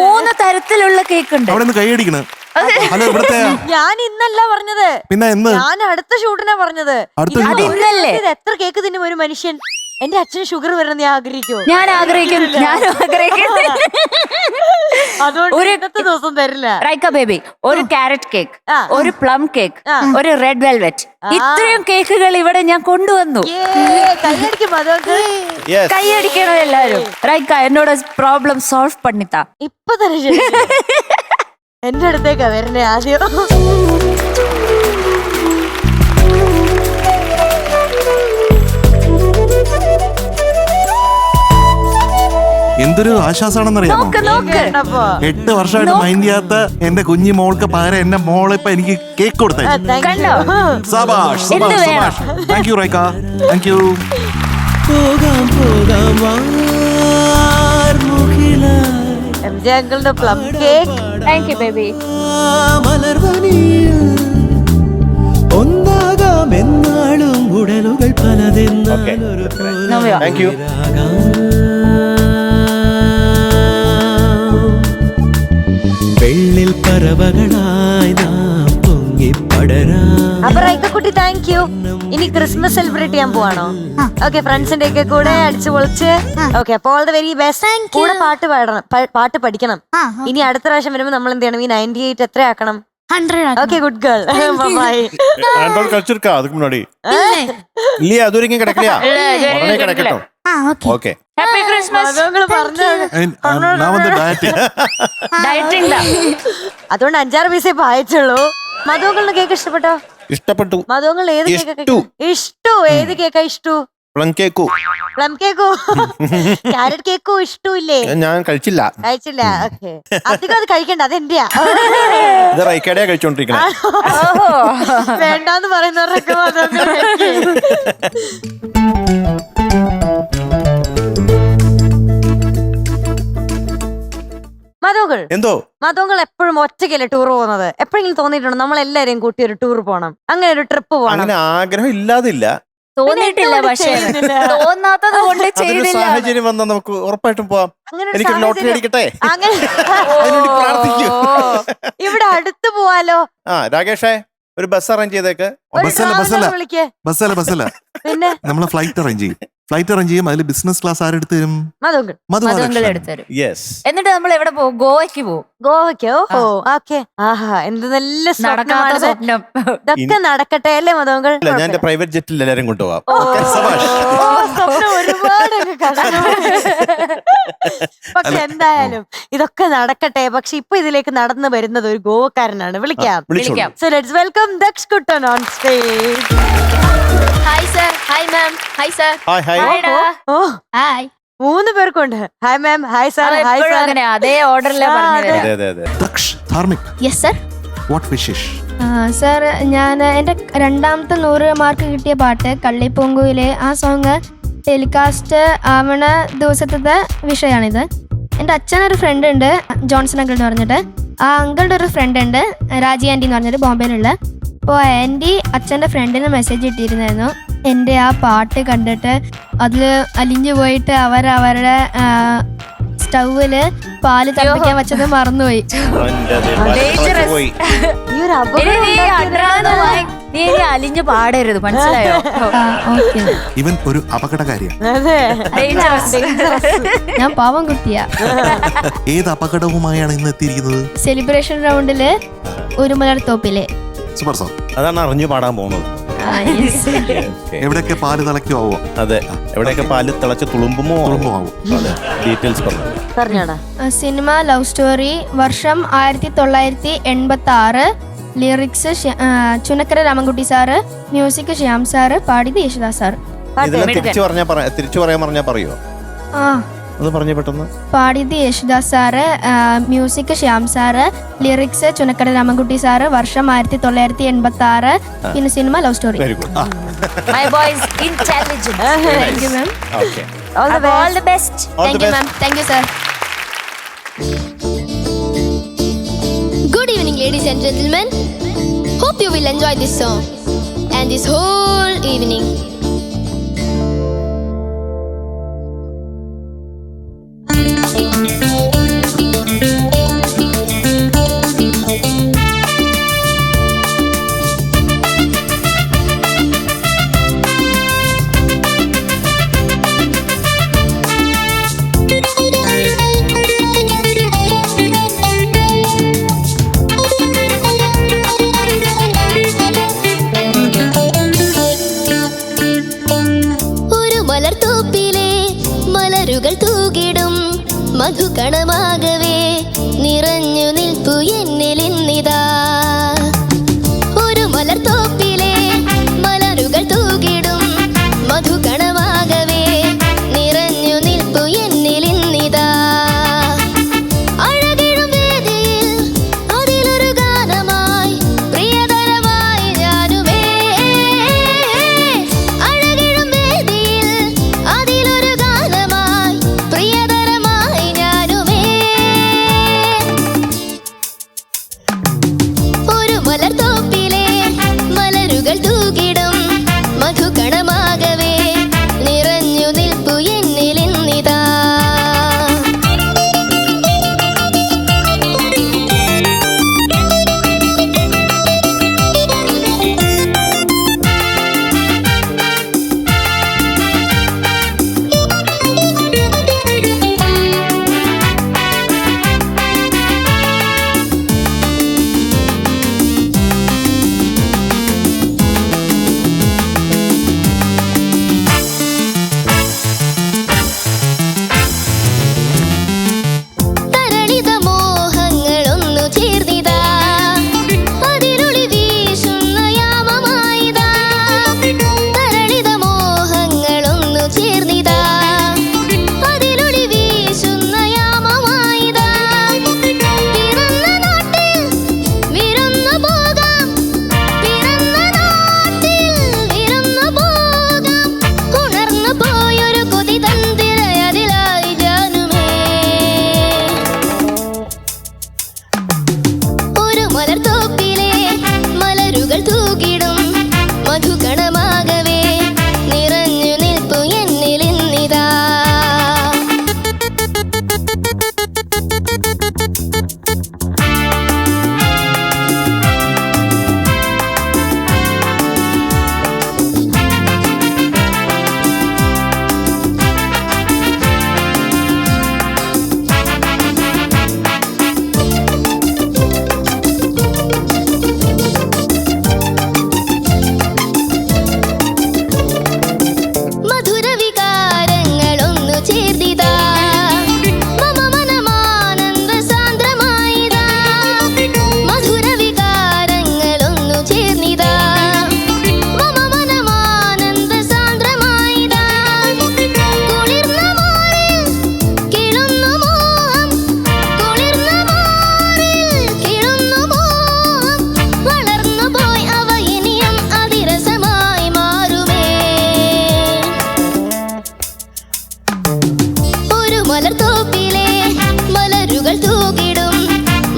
3 തരത്തിലുള്ള കേക്ക് ഉണ്ട്. അവിടെ നിന്ന് കൈയടിക്കണ ഹലോ ഇവിടത്തെയാ? ഞാൻ ഇന്നല്ല പറഞ്ഞത്, പിന്നെ എന്ന്? ഞാൻ അടുത്ത ഷൂട്ടിനാ പറഞ്ഞത്. അടുത്ത ഇത് shoot? ഇന്നല്ലേ? ഇത് എത്ര കേക്ക് തിന്നും ഒരു മനുഷ്യൻ? എന്റെ അച്ഛന് ഷുഗർ വരണം നീ ആഗ്രഹിക്കോ? ഞാൻ ആഗ്രഹിക്കുന്നു. അതുകൊണ്ട് ഒരു- ഇന്നത്തെ ദിവസം തരില്ല. റൈക്ക ബേബി, ഒരു ക്യാരറ്റ് കേക്ക്, ആ. ഒരു പ്ലം കേക്ക്, ആ. ഒരു റെഡ് വെൽവെറ്റ്, ഇത്രയും കേക്കുകൾ ഇവിടെ ഞാൻ കൊണ്ടുവന്നു. കൈയടിക്കും അതൊക്കെ Yes. കൈയടിക്കണം എല്ലാരും. റൈക്ക എന്നോട് പ്രോബ്ലം സോൾവ് പണിത്താ. ഇപ്പൊ തന്നെ ശരി. എന്റെ അടുത്തേക്കാ വരണേ ആദ്യം. എന്തൊരു ആശ്വാസമാണെന്നറിയാമോ? നോക്ക് നോക്ക്. കേട്ടപ്പോ 8 വർഷമായിട്ട് മൈൻഡ് ചെയ്യാത്ത എന്റെ കുഞ്ഞി മോൾക്ക് പകരം എന്റെ മോളിപ്പ എനിക്ക് കേക്ക് കൊടുത്തേ. thank you. കണ്ടോ? സബാഷ് എന്ത് സബാഷ് വേണം? സബാഷ്. Thank you Raika, thank you. MJ അങ്കിളിന്റെ plum cake. Thank you baby. ഒന്നാകാമെന്നാളും ഉടലുകൾ പലതെന്നാലൊരു നോവിയോ? Thank you. വെള്ളിൽ പറവകളായി നാം പൊങ്ങിപ്പടരാം. അപ്പൊ റൈക്കക്കുട്ടി താങ്ക് യു. ഇനി ക്രിസ്മസ് സെലിബ്രേറ്റ് ചെയ്യാൻ പോവാണോ? ഓക്കെ, ഫ്രണ്ട്സിന്റെ ഒക്കെ കൂടെ അടിച്ചു പൊളിച്ച്. ഓക്കെ, അപ്പൊ ഓൾ ദ വെരി ബെസ്റ്റ്. കൂടെ പാട്ട് പാടണം, പാട്ട് പഠിക്കണം. ഇനി അടുത്ത പ്രാവശ്യം വരുമ്പോ നമ്മൾ എന്ത് ചെയ്യണം? ഈ 98 എത്ര ആക്കണം? 100 okay, good girl. Bye. Android കളിച്ചിരിക്കാ അതുக்கு മുன்னாடி ഇല്ല അതുവരെയും കിടക്കില്ല, ഉടനെ കിടക്കട്ടോ. Okay, happy Christmas. അതോങ്ങള് പറഞ്ഞത് ഞാൻ വന്ന് ഡയറ്റിംഗ്. ഡയറ്റിംഗ് ദാ. അതുകൊണ്ട് 5-6 പീസേ ഇപ്പൊ അയച്ചുള്ളൂ. മധുവങ്ങളുടെ കേക്ക് ഇഷ്ടപ്പെട്ടോ? ഇഷ്ടപ്പെട്ടു. മധുവങ്ങൾ ഏത് കേക്ക് ഇഷ്ടു? ഏത് കേക്കാ ഇഷ്ടു? പ്ലം കേക്കു പ്ലം കേക്കോ ക്യാരറ്റ് കേക്കോ ഇഷ്ടമില്ലേ? ഞാൻ കഴിച്ചില്ല. കഴിച്ചില്ല. ഓക്കെ, അധികം അത് കഴിക്കണ്ട, അതെന്റെയാ. ഇത് റൈക്കടയാ കഴിച്ചോണ്ടിരിക്കണേ. ഓഹോ. വേണ്ടാന്ന് പറയുന്നവരൊക്കെ മധുവങ്ങൾ കഴിക്കും. മധുവങ്ങൾ എന്തോ മധുവങ്ങൾ എപ്പോഴും ഒറ്റയ്ക്കല്ലേ ടൂർ പോകുന്നത്? എപ്പോഴെങ്കിലും തോന്നിയിട്ടുണ്ടോ നമ്മൾ എല്ലാരെയും കൂട്ടി ഒരു ടൂർ പോണം, അങ്ങനെ ഒരു ട്രിപ്പ് പോകണം? അങ്ങനെ ആഗ്രഹം ഇല്ലാതില്ല. തോന്നിയിട്ടില്ല, പക്ഷേ ചെയ്യുന്നില്ല. തോന്നാത്തത് കൊണ്ട് അതിന് ചെയ്തില്ല. സാഹചര്യം വന്നാൽ നമുക്ക് ഉറപ്പായിട്ടും പോവാം. അങ്ങനെ ഒരു എനിക്ക് ലോട്ടറി സാഹചര്യം- അടിക്കട്ടെ, അങ്ങനെ അതിനുവേണ്ടി പ്രാർത്ഥിക്കൂ. ഇവിടെ അടുത്ത് പോവാലോ? ആ രാകേഷേ, ഒരു ബസ് അറേഞ്ച് ചെയ്തേക്ക്. ഒരു ബസ്സല്ല traveler ബസ്സല്ല വിളിക്ക്. ബസ്സല്ല പിന്നെ നമ്മള് ഫ്ലൈറ്റ് അറേഞ്ച് ചെയ്യും. അതിൽ ബിസിനസ് ക്ലാസ് ആരെടുത്ത് തരും? മധുവങ്ങൾ മധുവങ്ങൾ എടുത്തരും. യെസ്. എന്നിട്ട് നമ്മൾ എവിടെ പോകും? ഗോവയ്ക്ക് പോകും. ഗോവയ്ക്കോ? ഓ ഓക്കെ. ആഹാ, എന്ത് നല്ല നടക്കാത്ത സ്വപ്നമാണിത്. സ്വപ്നം. ഇതൊക്കെ നടക്കട്ടെ അല്ലേ മധുവങ്ങൾ? അല്ല, ഞാൻ എന്റെ പ്രൈവറ്റ് ജെറ്റിൽ എല്ലാരും കൊണ്ടുപോവാം. ഓ, സബാഷ്. ഓ, സ്വപ്നം ഒരുപാട് അങ്ങ് കടന്നു. പക്ഷെ എന്തായാലും ഇതൊക്കെ നടക്കട്ടെ. പക്ഷെ ഇപ്പൊ ഇതിലേക്ക് നടന്നു വരുന്നത് ഒരു ഗോവക്കാരനാണ്. വിളിക്കാം. വിളിച്ചോളൂ. So let's welcome Daksh Kuttan on stage. Hi sir. Hi ma'am. Hi sir. Hi hi. ഹായ്ടാ. ഓ, ഹായ്. 3 പേർക്കുണ്ട്. Hi ma'am, hi sir, hi എപ്പോഴും സാർ. അങ്ങനെ അതേ ഓർഡറിലെ ആ, പറഞ്ഞു അതെ. തരാം. അതെ അതെ അതെ. Daksh Dharmik, yes sir. What wishes? Sir, ഞാൻ എൻ്റെ 2ാമത്തെ 100 മാർക്ക് കിട്ടിയ പാട്ട് കള്ളിപ്പൊങ്കുവിലെ ആ സോങ് ടെലികാസ്റ്റ് ആവണ ദിവസത്തെ വിഷയമാണിത്. എൻ്റെ അച്ഛനൊരു ഫ്രണ്ട് ഉണ്ട്, ജോൺസൺ അങ്കിൾ എന്ന് പറഞ്ഞിട്ട്. ആ അങ്കിളുടെ ഒരു ഫ്രണ്ട് ഉണ്ട്, രാജി ആൻറ്റി എന്ന് പറഞ്ഞിട്ട്, ബോംബെയിലുള്ള. അപ്പോൾ ആൻറ്റി അച്ഛൻ്റെ ഫ്രണ്ടിന് മെസ്സേജ് ഇട്ടിരുന്നായിരുന്നു. എൻ്റെ ആ പാട്ട് കണ്ടിട്ട് അതിൽ അലിഞ്ഞു പോയിട്ട് അവരുടെ സ്റ്റൗവിൽ പാല് തിളപ്പിക്കാൻ വെച്ചത് മറന്നുപോയി. അവന്റെ ദേ Dangerous. പോയി. ഈ ഒരു ഇനി അപകടം നീ ഉണ്ടാക്കിയതാണ്. നീ ഇനി അലിഞ്ഞു പാടരുത്, മനസ്സിലായോ? ഓക്കെ. ഇവൻ ഒരു അപകടകാരിയാണ്. അതെ. Dangerous. ഞാൻ പാവം കുട്ടിയാ. ഏത് അപകടവുമായാണ് ഇന്ന് എത്തിയിരിക്കുന്നത്? സെലിബ്രേഷൻ റൗണ്ടില് ഒരു മലർത്തോപ്പില്. Super song. അതാണ് അറിഞ്ഞു പാടാൻ പോകുന്നത്. എവിടെയൊക്കെ പാല് തിളയ്ക്കോ ആവോ? അതെ, എവിടെയൊക്കെ പാല് തിളച്ച് തുളുമ്പുമോ തുളുമ്പുമാവോ? ഡീറ്റെയിൽസ് പറഞ്ഞു. പറഞ്ഞോടാ. സിനിമ ലവ് സ്റ്റോറി, വർഷം 1986, lyrics Chunakkara Ramankutty sir, music Shyam sir, പാടിയത് യേശുദാസ് സാർ. ഇതെല്ലാം മിടുക്കൻ. തിരിച്ചു പറയാൻ പറഞ്ഞാ പറയോ? ആ, ഒന്ന് പറഞ്ഞു പെട്ടെന്ന്. പാടിയത് Yesudas sir, music Shyam sir, lyrics Chunakkara Ramankutty sir, വർഷം 1986, പിന്നെ cinema love story. Very good. My boy is intelligent. Thank you ma'am. Okay. All the All best. the best. Thank you ma'am. Thank you sir. Good evening, ladies and gentlemen. Hope you will enjoy this song and this whole evening.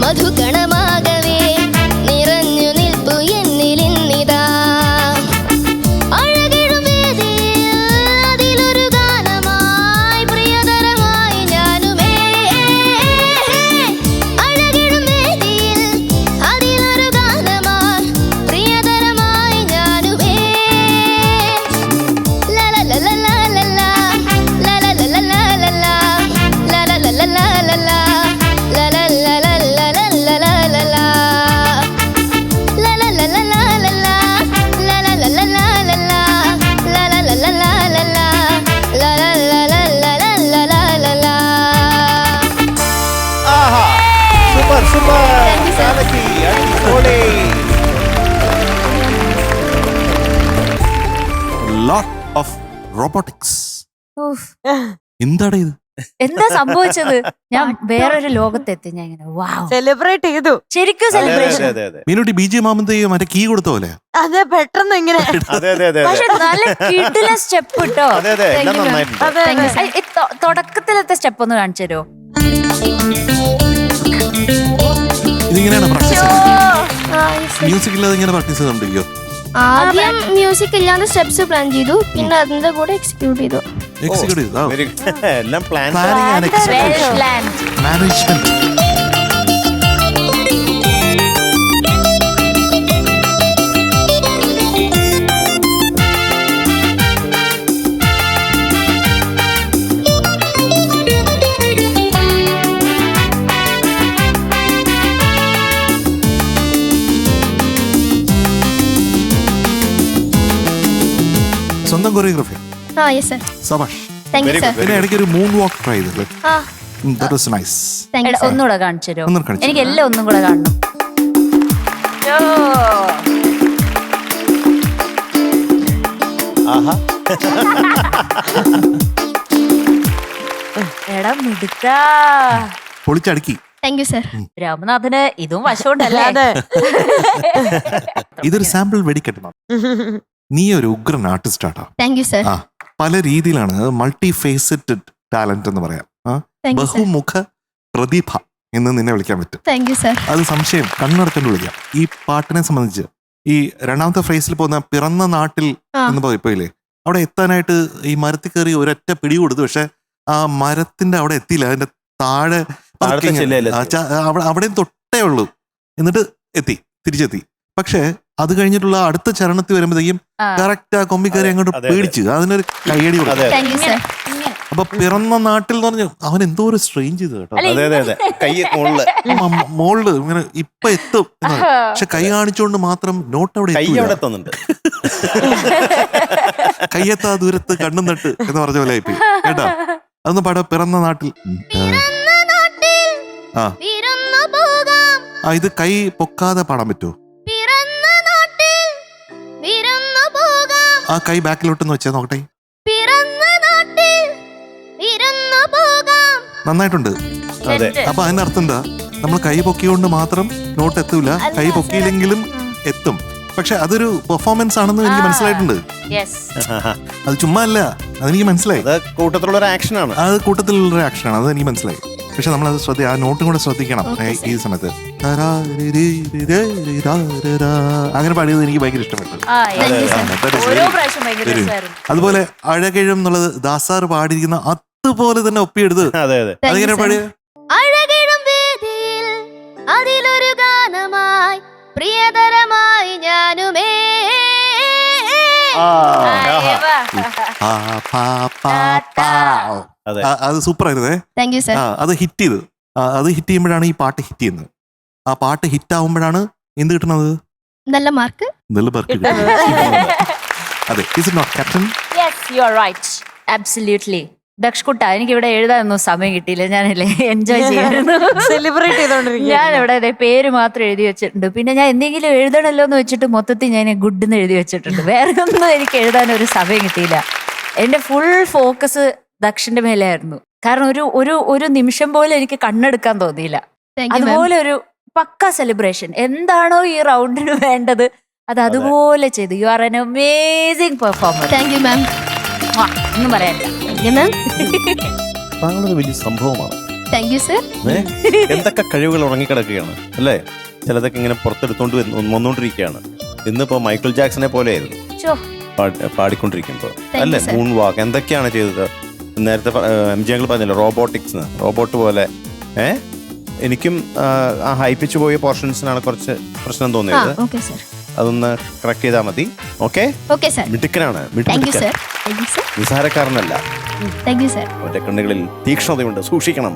മധുകണമാകവേ നിറഞ്ഞു നിൽപ്പു എന്നിലിന്നിതാ അഴകിടും വേദിയിൽ അതിലൊരു ഗാനമായി പ്രിയതരമായി ഞാനുമേ അഴകിടും വേദിയിൽ അതിലൊരു ഗാനമായി പ്രിയതരമായി ഞാനുമേ ലലലലലലല ലലലലലലല ലലലലലലല സൂപ്പർ സൂപ്പർ ജാനകി അടിപൊളി. Lot of robotics. ഉഫ്. എന്താണ് ഇത്? എന്താ സംഭവിച്ചത്? ഞാൻ വേറൊരു ലോകത്തെത്തി. ഞാൻ ഇങ്ങനെ വാവ്, സെലിബ്രേറ്റ് ചെയ്തു. ശരിക്കും അതെ, അതെ, സെലിബ്രേഷൻ. അതെ, അതെ. മീനുട്ടി BGM ആകുമ്പോ മറ്റേ കീ കൊടുത്ത പോലെ. അതെ, പെട്ടെന്ന് ഇങ്ങനെ. അതെ, അതെ, അതെ, പക്ഷെ അതെ. നല്ല കിടില സ്റ്റെപ്പ് ഇട്ടോ. അതെ, അതെ, എല്ലാം നന്നായിട്ടുണ്ട്. അതെ, അതെ. തുടക്കത്തിലത്തെ സ്റ്റെപ്പ് ഒന്ന് കാണിച്ചു തരുമോ? ഇതിങ്ങനെയാണ് പ്രാക്ടീസ്. മ്യൂസിക് ഇല്ലാതെ ഇങ്ങനെ പ്രാക്ടീസ് ചെയ്തോണ്ടിരിക്കോ? ആദ്യം മ്യൂസിക് ഇല്ലാതെ സ്റ്റെപ്സ് പ്ലാൻ ചെയ്തു, പിന്നെ അതിന്റെ കൂടെ എക്സിക്യൂട്ട് ചെയ്തു. എക്സിക്യൂട്ട് ചെയ്തു. Very good. എല്ലാം plan. Planning and execution. Management. സ്വന്തം കൊറിയോഗ്രഫി. Yes sir. സബാഷ്. Thank you Very sir. good. പിന്നെ ഇടയ്ക്ക് ഒരു മൂൺ വാക്ക് ട്രൈ ചെയ്തത്. That was nice. Thank you sir. ഒന്നുകൂടെ കാണിച്ചു തരുമോ? ഒന്നുകൂടെ കാണിച്ചു എനിക്ക് എല്ലാം ഒന്നും കൂടെ കാണണം. ആഹാ. എടാ മിടുക്ക. പൊളിച്ചടുക്കി. Thank you sir. രാമനാഥന് ഇതും വശമുണ്ടല്ലേ? അതെ. ഇതൊരു സാമ്പിൾ വെടിക്കെട്ട്. നീ ഒരു ഉഗ്രൻ ആർട്ടിസ്റ്റ് ആട്ടാ. Thank you sir. ആ, പല രീതിയിലാണ് മൾട്ടി ഫേസറ്റഡ് ടാലന്റ് എന്ന് പറയാം. Thank you sir. ബഹുമുഖ പ്രതിഭ എന്ന് നിന്നെ വിളിക്കാൻ പറ്റും. Thank you sir. അത് സംശയം കണ്ണടച്ചുകൊണ്ട് വിളിക്കാം. ഈ പാട്ടിനെ സംബന്ധിച്ച് ഈ രണ്ടാമത്തെ ഫ്രേസിൽ പോകുന്ന പിറന്ന നാട്ടിൽ എന്ന് പോയില്ലേ, അവിടെ എത്താനായിട്ട് ഈ മരത്തിൽ കയറി ഒരൊറ്റ പിടി കൊടുത്തു. പക്ഷെ ആ മരത്തിന്റെ അവിടെ എത്തിയില്ല, അതിന്റെ താഴെ താഴത്തെ ചില്ലയിൽ എത്തി. അവിടെയും തൊട്ടേ ഉള്ളൂ. എന്നിട്ട് തിരിച്ചെത്തി. പക്ഷെ അത് കഴിഞ്ഞിട്ടുള്ള അടുത്ത ചരണത്തിൽ വരുമ്പോഴത്തേക്കും കറക്റ്റ് ആ കൊമ്പി കയറി അങ്ങോട്ട് അതെ, അതെ. പേടിച്ച് അതിനൊരു കയ്യടി കൊടുത്തു. അതെ, താങ്ക് യു സർ. അപ്പൊ പിറന്ന നാട്ടിൽ എന്ന് പറഞ്ഞു അവൻ എന്തോ ഒരു സ്ട്രെയിൻ ചെയ്ത് കേട്ടോ. അതെ, അതെ, അതെ. കൈ മുകളില് മോളില് ഇങ്ങനെ ഇപ്പൊ എത്തും എന്ന്. പക്ഷെ കൈ കാണിച്ചുകൊണ്ട് മാത്രം നോട്ട് അവിടെ കൈ എത്തൂല. അവിടെ എത്തുന്നുണ്ട്. കയ്യെത്താ ദൂരത്ത് കണ്ണും നട്ട് എന്ന് പറഞ്ഞ പോലെ ആയിപ്പോയി കേട്ടാ. അതൊന്ന് പാടാ. പിറന്ന നാട്ടിൽ. ആ വിരുന്നു പോകാം ആ ഇത് കൈ പൊക്കാതെ പാടാൻ പറ്റുമോ? പിറന്ന നാട്ടിൽ വിരുന്നു പോകാം ആ കൈ ബാക്കിലോട്ടെന്ന് വെച്ചാൽ നോക്കട്ടെ. പിറന്ന നാട്ടിൽ വിരുന്നു പോകാം. നന്നായിട്ടുണ്ട്. അതെ. അപ്പൊ അതിന്റെ അർത്ഥം എന്താ? നമ്മൾ കൈ പൊക്കിയോണ്ട് മാത്രം നോട്ട് എത്തൂല, കൈ പൊക്കിയില്ലെങ്കിലും എത്തും. പക്ഷെ അതൊരു പെർഫോമൻസ് ആണെന്ന് എനിക്ക് മനസ്സിലായിട്ടുണ്ട്. അത് ചുമ്മാ അല്ല, അതെനിക്ക് മനസ്സിലായി. അത് കൂട്ടത്തിലുള്ള ഒരു ആക്ഷൻ ആണ്. അത് കൂട്ടത്തിലുള്ള ആക്ഷനാണ്, അത് എനിക്ക് മനസ്സിലായി. പക്ഷെ നമ്മളത് ആ നോട്ടും കൂടെ ശ്രദ്ധിക്കണം ഈ സമയത്ത്. അങ്ങനെ പാടിയത് എനിക്ക് ഭയങ്കര ഇഷ്ടപ്പെട്ടു. അതുപോലെ അഴകിഴും എന്നുള്ളത് ദാസാർ പാടിയിരിക്കുന്ന അതുപോലെ തന്നെ ഒപ്പിയെടുത്ത്. അതെ, അതെ. അതെങ്ങനെ പാടിയ? അഴകിടും വേദിയിൽ അതിലൊരു ഗാനമായി പ്രിയതരമായി ഞാനുമേ. അതെ. അത് സൂപ്പർ ആയിരുന്നേ. Thank you sir. അത് ഹിറ്റ് ചെയ്ത്. അത് ഹിറ്റ് ചെയ്യുമ്പോഴാണ് ഈ പാട്ട് ഹിറ്റ് ചെയ്യുന്നത്. ആ പാട്ട് ഹിറ്റ് ആവുമ്പോഴാണ് എന്ത് കിട്ടുന്നത്? നല്ല മാർക്ക്. നല്ല മാർക്ക്. അതെ. Is it not, Captain? Yes, you are right. Absolutely. ദക്ഷകുട്ട, എനിക്ക് ഇവിടെ എഴുതാനൊന്നും സമയം കിട്ടിയില്ല. ഞാനല്ലേ എൻജോയ് ചെയ്യായിരുന്നു. സെലിബ്രേറ്റ് ചെയ്തോണ്ടിരിക്കുക. ഞാൻ ഇവിടെ പേര് മാത്രം എഴുതി വെച്ചിട്ടുണ്ട്. പിന്നെ ഞാൻ എന്തെങ്കിലും എഴുതണല്ലോ എന്ന് വെച്ചിട്ട് മൊത്തത്തിൽ ഞാൻ ഗുഡ് എന്ന് എഴുതി വെച്ചിട്ടുണ്ട്. വേറെ ഒന്നും എനിക്ക് എഴുതാനൊരു സമയം കിട്ടിയില്ല. എന്റെ ഫുൾ ഫോക്കസ് ദക്ഷന്റെ മേലെയായിരുന്നു. കാരണം ഒരു നിമിഷം പോലും എനിക്ക് കണ്ണെടുക്കാൻ തോന്നിയില്ല. അതുപോലെ ഒരു പക്ക സെലിബ്രേഷൻ. എന്താണോ ഈ റൗണ്ടിന് വേണ്ടത് അത് അതുപോലെ ചെയ്തു. You are an amazing performer. Thank you ma'am. ഒന്നും പറയാനില്ല. താങ്കളൊരു വലിയ സംഭവമാണ്. Thank you sir. എന്തൊക്കെ കഴിവുകൾ ഉറങ്ങിക്കിടക്കുകയാണ് അല്ലേ? ചിലതൊക്കെ ഇങ്ങനെ പുറത്തെടുത്തോണ്ട് വന്നുകൊണ്ടിരിക്കുകയാണ്. ഇന്നിപ്പോ മൈക്കിൾ ജാക്സനെ പോലെയായിരുന്നു പാടിക്കൊണ്ടിരിക്കുമ്പോ അല്ലേ? മൂൺ വാക്ക് എന്തൊക്കെയാണ് ചെയ്തത്. നേരത്തെ MJ അങ്കിൾ പറഞ്ഞല്ലോ റോബോട്ടിക്സ്, റോബോട്ട് പോലെ. എനിക്കും ആ ഹൈപ്പിച്ച് പോയ പോർഷൻസിനാണ് കുറച്ച് പ്രശ്നം തോന്നിയത്. അതൊന്ന് കറക്റ്റ് ചെയ്താൽ മതി. ഓക്കെ, മിടുക്കനാണ്, നിസാരക്കാരനല്ല. അവന്റെ കണ്ണുകളിൽ തീക്ഷ്ണതയുണ്ട്, സൂക്ഷിക്കണം.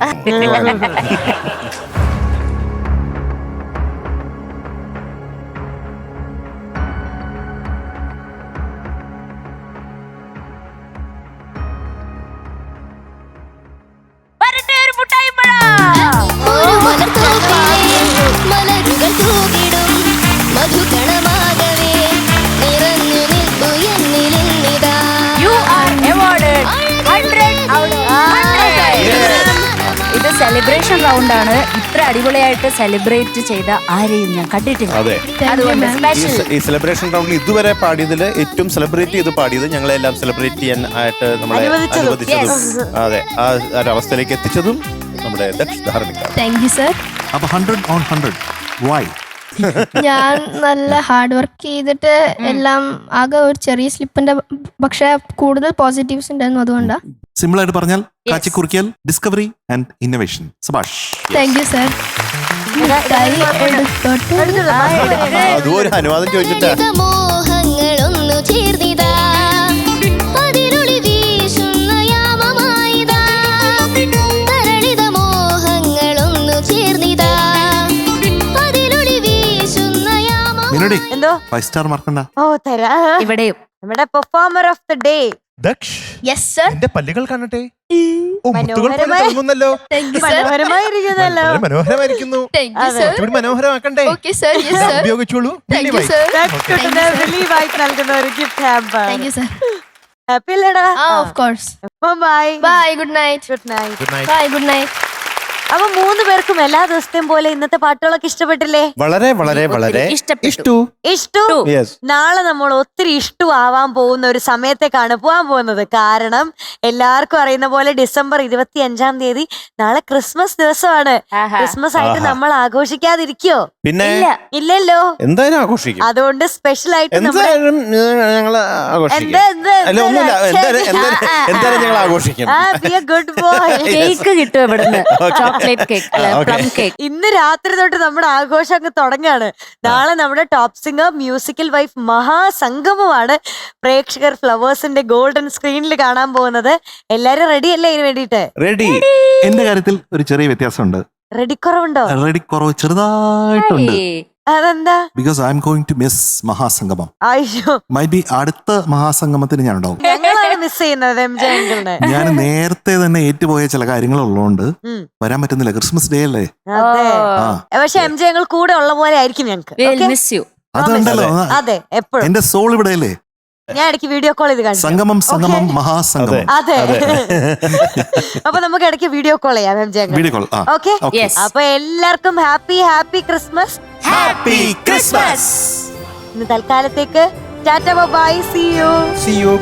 ഒരു മലർത്തോപ്പിലെ മലരുകൾ തൂകിടും മധുകണമാകവേ നിറഞ്ഞു നിൽക്കൂ എന്നിലിന്നിതാ. You are awarded 100 out of 100. ഇത് സെലിബ്രേഷൻ റൗണ്ട് ആണ്. ഇത്ര അടിപൊളിയായിട്ട് സെലിബ്രേറ്റ് ചെയ്ത ആരെയും ഞാൻ കണ്ടിട്ടില്ല. അതെ, അതുകൊണ്ട് സ്പെഷ്യൽ ഈ സെലിബ്രേഷൻ റൗണ്ടിൽ ഇതുവരെ പാടിയതിൽ ഏറ്റവും സെലിബ്രേറ്റ് ചെയ്ത് പാടിയത്, ഞങ്ങളെല്ലാം സെലിബ്രേറ്റ് ചെയ്യാൻ ആയിട്ട് നമ്മളെ അനുവദിച്ചതും, അതെ, ആ ഒരവസ്ഥയിലേക്ക് എത്തിച്ചതും നമ്മുടെ ധാർമ്മിക. Thank you sir. അപ്പൊ 100 on 100. വൈ? ഞാൻ നല്ല ഹാർഡ് വർക്ക് ചെയ്തിട്ട് എല്ലാം ആകെ ഒരു ചെറിയ സ്ലിപ്പിന്റെ, പക്ഷെ കൂടുതൽ പോസിറ്റീവ്സ് ഉണ്ടായിരുന്നു, അതുകൊണ്ടാ. സിമ്പിൾ ആയിട്ട് പറഞ്ഞാൽ കാച്ചിക്കുറിക്കൽ, ഡിസ്കവറി ആൻഡ് ഇന്നോവേഷൻ. സബാഷ്. Thank you sir. അതും ഒരു അനുവാദം ചോദിച്ചിട്ടാ. മോഹങ്ങളൊന്നു ചേർന്നിതാ അതിരുളി വീശുന്ന യാമമായിതാ. തരളിത മോഹങ്ങളൊന്നു ചേർന്നിതാ അതിരുളി വീശുന്ന യാമം. മിനുടി, എന്തോ 5 സ്റ്റാർ മറക്കണ്ട. ഓ തരാ. ഇവിടെയും നമ്മുടെ performer of the day. Daksh, yes sir. എന്റെ പല്ലുകൾ കാണട്ടെ. ഓ, മുത്തുകൾ പോലെ മനോഹരമായി. തോന്നുന്നല്ലോ. Thank you sir. മനോഹരമായിരിക്കുന്നല്ലോ. വളരെ മനോഹരമായിരിക്കുന്നു. Thank you sir. കുറച്ചുകൂടി മനോഹരമാക്കണ്ടേ? Okay sir. Yes sir. ഉപയോഗിച്ചോളൂ. Thank you sir. റിലീവ് ആയിട്ട് നൽകുന്ന ഒരു gift hamper. Thank you sir. Happy അല്ലേടാ? Of course. Bye bye. Good night. Good night. Good night. Bye. Good night. അപ്പൊ 3 പേർക്കും എല്ലാ ദിവസത്തെയും പോലെ ഇന്നത്തെ പാട്ടുകളൊക്കെ ഇഷ്ടപ്പെട്ടില്ലേ? വളരെ വളരെ വളരെ ഇഷ്ടപ്പെട്ടു. ഇഷ്ടു. യെസ്. നാളെ നമ്മൾ ഒത്തിരി ഇഷ്ടു ആവാൻ പോകുന്ന ഒരു സമയത്തേക്കാണ് പോകാൻ പോകുന്നത്. കാരണം എല്ലാവർക്കും അറിയുന്ന പോലെ ഡിസംബർ 25-ാം തീയതി നാളെ ക്രിസ്മസ് ദിവസമാണ്. ക്രിസ്മസ് ആയിട്ട് നമ്മൾ ആഘോഷിക്കാതിരിക്കോ? പിന്നെ ഇല്ലല്ലോ. എന്തായാലും ആഘോഷിക്കും. അതുകൊണ്ട് സ്പെഷ്യൽ ആയിട്ട് എന്തായാലും ഞങ്ങള് ആഘോഷിക്കും. അല്ല, ഒന്നുമില്ല, എന്തായാലും ഞങ്ങൾ ആഘോഷിക്കും. Good boy. കേക്ക് കിട്ടും ഇവിടുന്ന്, ചോക്ലേറ്റ് കേക്ക്, പ്ലം കേക്ക്. ഇന്ന് രാത്രി തൊട്ട് നമ്മുടെ ആഘോഷം അങ്ങ് തുടങ്ങാണ്. നാളെ നമ്മുടെ ടോപ്പ് സിംഗർ മ്യൂസിക്കൽ വൈഫ് മഹാസംഗമമാണ് പ്രേക്ഷകർ ഫ്ലവേഴ്സിന്റെ ഗോൾഡൻ സ്ക്രീനിൽ കാണാൻ പോകുന്നത്. എല്ലാരും റെഡി അല്ലേ ഇതിന് വേണ്ടിട്ട്? റെഡി. എന്റെ കാര്യത്തിൽ ഒരു ചെറിയ വ്യത്യാസമുണ്ട്. റെഡി കുറവുണ്ടോ? റെഡി കുറവ് ചെറുതായിട്ടുണ്ട്. അതെന്താ? Because I am going to miss മഹാസംഗമം. അയ്യോ, മൈ ബി അടുത്ത മഹാസംഗമത്തിന് ഞാൻ ഉണ്ടാവും. ഞങ്ങളാണ് മിസ് ചെയ്യുന്നത് MJ അങ്കിളിനെ. ഞാൻ നേരത്തെ തന്നെ ഏറ്റുപോയ ചില കാര്യങ്ങളുള്ളതുകൊണ്ട് വരാൻ പറ്റുന്നില്ല. ക്രിസ്മസ് ഡേ അല്ലേ? അതെ. ആ, പക്ഷെ MJ അങ്കിൾ കൂടെ ഉള്ള പോലെ ആയിരിക്കും ഞങ്ങക്ക്. We'll miss you. അതുണ്ടല്ലോ. അതെ, എപ്പോഴും. എന്റെ സോൾ ഇവിടെ അല്ലേ? ഞാൻ ഇടയ്ക്ക് വീഡിയോ കോൾ ചെയ്ത് കണ്ടു. സംഗമം സംഗമം മഹാസംഗമം. അതെ. അപ്പൊ നമുക്ക് ഇടയ്ക്ക് വീഡിയോ കോൾ ചെയ്യാം MJ uncle. Video call. Okay. Yes. അപ്പൊ എല്ലാവർക്കും ഹാപ്പി ക്രിസ്മസ്. Happy Christmas. ഇന്ന് തൽക്കാലത്തേക്ക് ടാറ്റ ബൈ. See you.